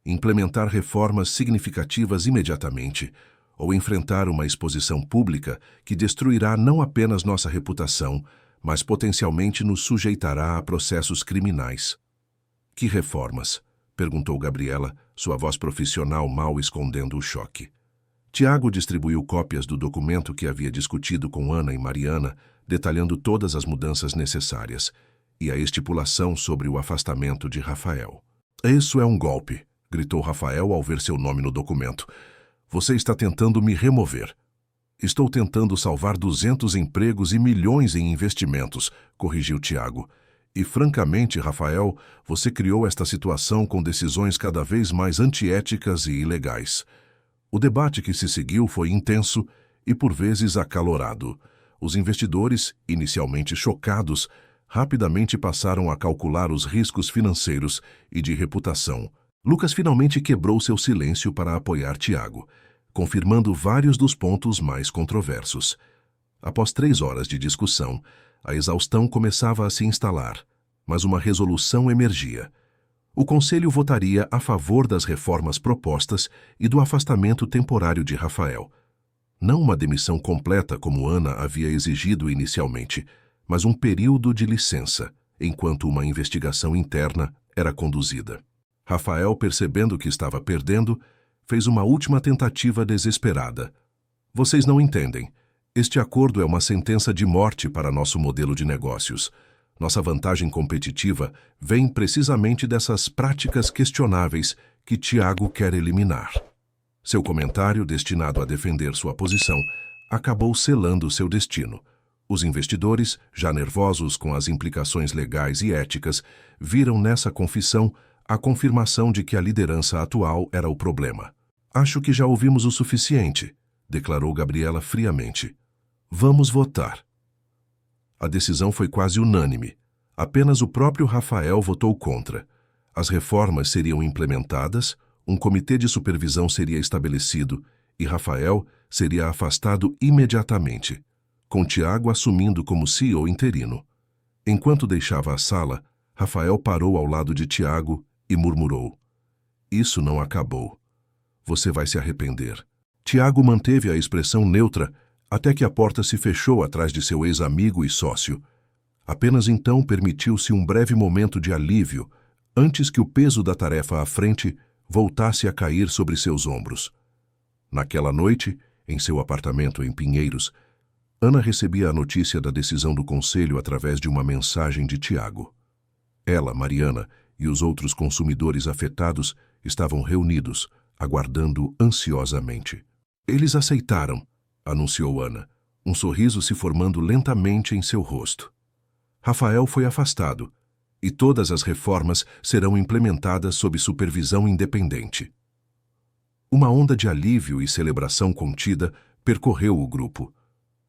implementar reformas significativas imediatamente, ou enfrentar uma exposição pública que destruirá não apenas nossa reputação, mas potencialmente nos sujeitará a processos criminais. Que reformas? Perguntou Gabriela, sua voz profissional mal escondendo o choque. Tiago distribuiu cópias do documento que havia discutido com Ana e Mariana, detalhando todas as mudanças necessárias, e a estipulação sobre o afastamento de Rafael. Isso é um golpe, gritou Rafael ao ver seu nome no documento. Você está tentando me remover. Estou tentando salvar 200 empregos e milhões em investimentos, corrigiu Tiago. E, francamente, Rafael, você criou esta situação com decisões cada vez mais antiéticas e ilegais. O debate que se seguiu foi intenso e, por vezes, acalorado. Os investidores, inicialmente chocados, rapidamente passaram a calcular os riscos financeiros e de reputação. Lucas finalmente quebrou seu silêncio para apoiar Tiago, confirmando vários dos pontos mais controversos. Após 3 horas de discussão, a exaustão começava a se instalar, mas uma resolução emergia. O Conselho votaria a favor das reformas propostas e do afastamento temporário de Rafael. Não uma demissão completa como Ana havia exigido inicialmente, mas um período de licença, enquanto uma investigação interna era conduzida. Rafael, percebendo que estava perdendo, fez uma última tentativa desesperada. Vocês não entendem. Este acordo é uma sentença de morte para nosso modelo de negócios. Nossa vantagem competitiva vem precisamente dessas práticas questionáveis que Tiago quer eliminar. Seu comentário, destinado a defender sua posição, acabou selando seu destino. Os investidores, já nervosos com as implicações legais e éticas, viram nessa confissão a confirmação de que a liderança atual era o problema. Acho que já ouvimos o suficiente, declarou Gabriela friamente. Vamos votar. A decisão foi quase unânime. Apenas o próprio Rafael votou contra. As reformas seriam implementadas, um comitê de supervisão seria estabelecido e Rafael seria afastado imediatamente, com Tiago assumindo como CEO interino. Enquanto deixava a sala, Rafael parou ao lado de Tiago e murmurou: Isso não acabou. Você vai se arrepender. Tiago manteve a expressão neutra até que a porta se fechou atrás de seu ex-amigo e sócio. Apenas então permitiu-se um breve momento de alívio, antes que o peso da tarefa à frente voltasse a cair sobre seus ombros. Naquela noite, em seu apartamento em Pinheiros, Ana recebia a notícia da decisão do conselho através de uma mensagem de Tiago. Ela, Mariana e os outros consumidores afetados estavam reunidos, aguardando ansiosamente. Eles aceitaram, anunciou Ana, um sorriso se formando lentamente em seu rosto. Rafael foi afastado, e todas as reformas serão implementadas sob supervisão independente. Uma onda de alívio e celebração contida percorreu o grupo.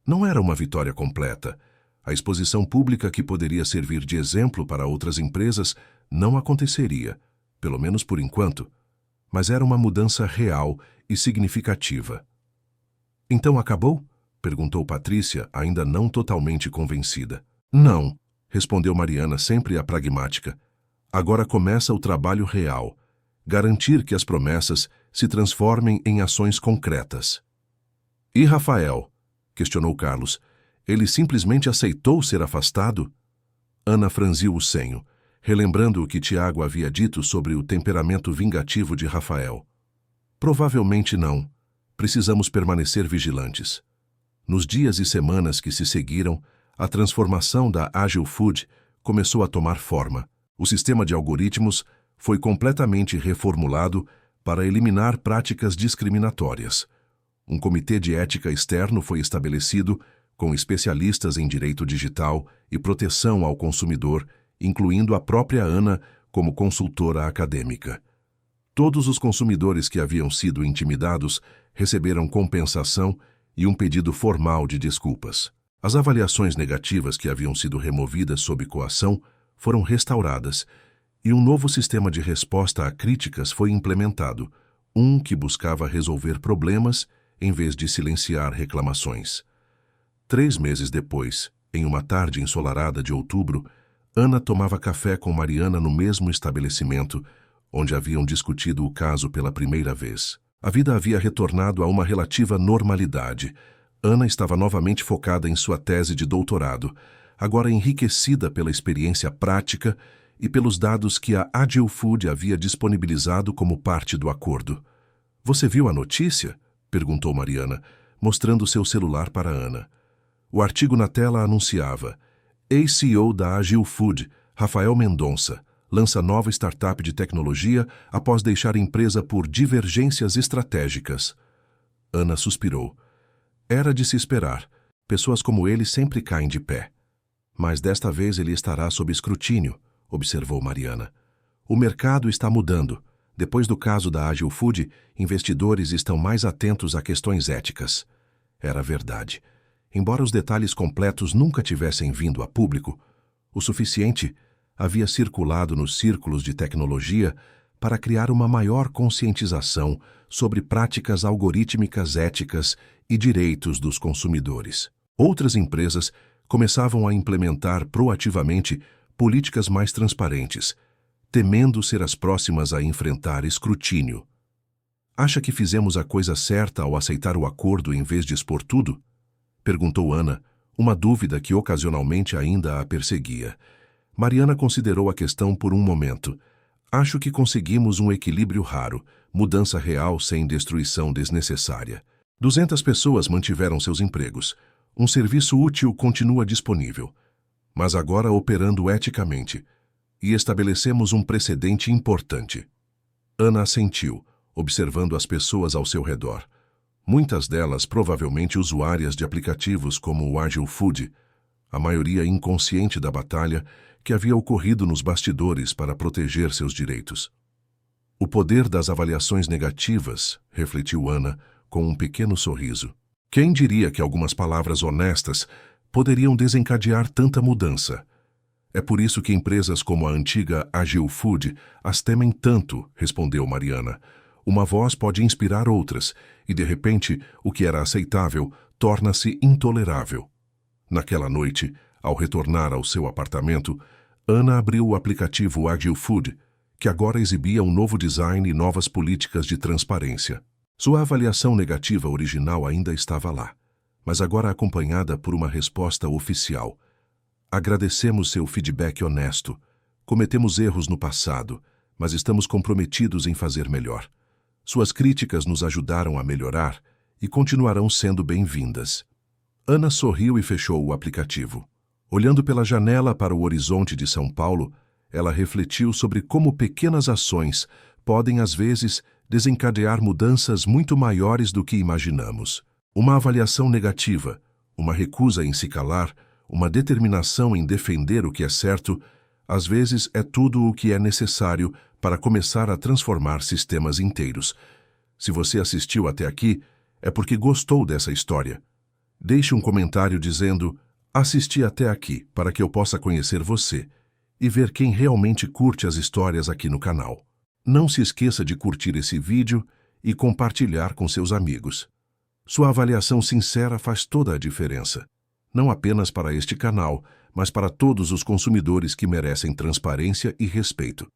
Não era uma vitória completa. A exposição pública que poderia servir de exemplo para outras empresas não aconteceria, pelo menos por enquanto, mas era uma mudança real e significativa. Então acabou? Perguntou Patrícia, ainda não totalmente convencida. Não, respondeu Mariana, sempre a pragmática. Agora começa o trabalho real. Garantir que as promessas se transformem em ações concretas. E Rafael? Questionou Carlos. Ele simplesmente aceitou ser afastado? Ana franziu o senho, relembrando o que Tiago havia dito sobre o temperamento vingativo de Rafael. Provavelmente não. Precisamos permanecer vigilantes. Nos dias e semanas que se seguiram, a transformação da Agile Food começou a tomar forma. O sistema de algoritmos foi completamente reformulado para eliminar práticas discriminatórias. Um comitê de ética externo foi estabelecido, com especialistas em direito digital e proteção ao consumidor, incluindo a própria Ana como consultora acadêmica. Todos os consumidores que haviam sido intimidados receberam compensação e um pedido formal de desculpas. As avaliações negativas que haviam sido removidas sob coação foram restauradas e um novo sistema de resposta a críticas foi implementado, um que buscava resolver problemas em vez de silenciar reclamações. 3 meses depois, em uma tarde ensolarada de outubro, Ana tomava café com Mariana no mesmo estabelecimento onde haviam discutido o caso pela primeira vez. A vida havia retornado a uma relativa normalidade. Ana estava novamente focada em sua tese de doutorado, agora enriquecida pela experiência prática e pelos dados que a Agile Food havia disponibilizado como parte do acordo. "Você viu a notícia?" perguntou Mariana, mostrando seu celular para Ana. O artigo na tela anunciava: ex-CEO da Agile Food, Rafael Mendonça, lança nova startup de tecnologia após deixar a empresa por divergências estratégicas. Ana suspirou. Era de se esperar. Pessoas como ele sempre caem de pé. Mas desta vez ele estará sob escrutínio, observou Mariana. O mercado está mudando. Depois do caso da Agile Food, investidores estão mais atentos a questões éticas. Era verdade. Embora os detalhes completos nunca tivessem vindo a público, o suficiente havia circulado nos círculos de tecnologia para criar uma maior conscientização sobre práticas algorítmicas éticas e direitos dos consumidores. Outras empresas começavam a implementar proativamente políticas mais transparentes, temendo ser as próximas a enfrentar escrutínio. "Acha que fizemos a coisa certa ao aceitar o acordo em vez de expor tudo?" perguntou Ana, uma dúvida que ocasionalmente ainda a perseguia. Mariana considerou a questão por um momento. "Acho que conseguimos um equilíbrio raro, mudança real sem destruição desnecessária. 200 pessoas mantiveram seus empregos. Um serviço útil continua disponível, mas agora operando eticamente. E estabelecemos um precedente importante." Ana assentiu, observando as pessoas ao seu redor. Muitas delas provavelmente usuárias de aplicativos como o Agile Food, a maioria inconsciente da batalha que havia ocorrido nos bastidores para proteger seus direitos. "O poder das avaliações negativas", refletiu Ana, com um pequeno sorriso. "Quem diria que algumas palavras honestas poderiam desencadear tanta mudança? É por isso que empresas como a antiga Agile Food as temem tanto", respondeu Mariana. "Uma voz pode inspirar outras, e de repente o que era aceitável torna-se intolerável." Naquela noite, ao retornar ao seu apartamento, Ana abriu o aplicativo Agile Food, que agora exibia um novo design e novas políticas de transparência. Sua avaliação negativa original ainda estava lá, mas agora acompanhada por uma resposta oficial. "Agradecemos seu feedback honesto. Cometemos erros no passado, mas estamos comprometidos em fazer melhor. Suas críticas nos ajudaram a melhorar e continuarão sendo bem-vindas." Ana sorriu e fechou o aplicativo. Olhando pela janela para o horizonte de São Paulo, ela refletiu sobre como pequenas ações podem, às vezes, desencadear mudanças muito maiores do que imaginamos. Uma avaliação negativa, uma recusa em se calar, uma determinação em defender o que é certo, às vezes é tudo o que é necessário para começar a transformar sistemas inteiros. Se você assistiu até aqui, é porque gostou dessa história. Deixe um comentário dizendo: "Assisti até aqui para que eu possa conhecer você e ver quem realmente curte as histórias aqui no canal." Não se esqueça de curtir esse vídeo e compartilhar com seus amigos. Sua avaliação sincera faz toda a diferença, não apenas para este canal, mas para todos os consumidores que merecem transparência e respeito.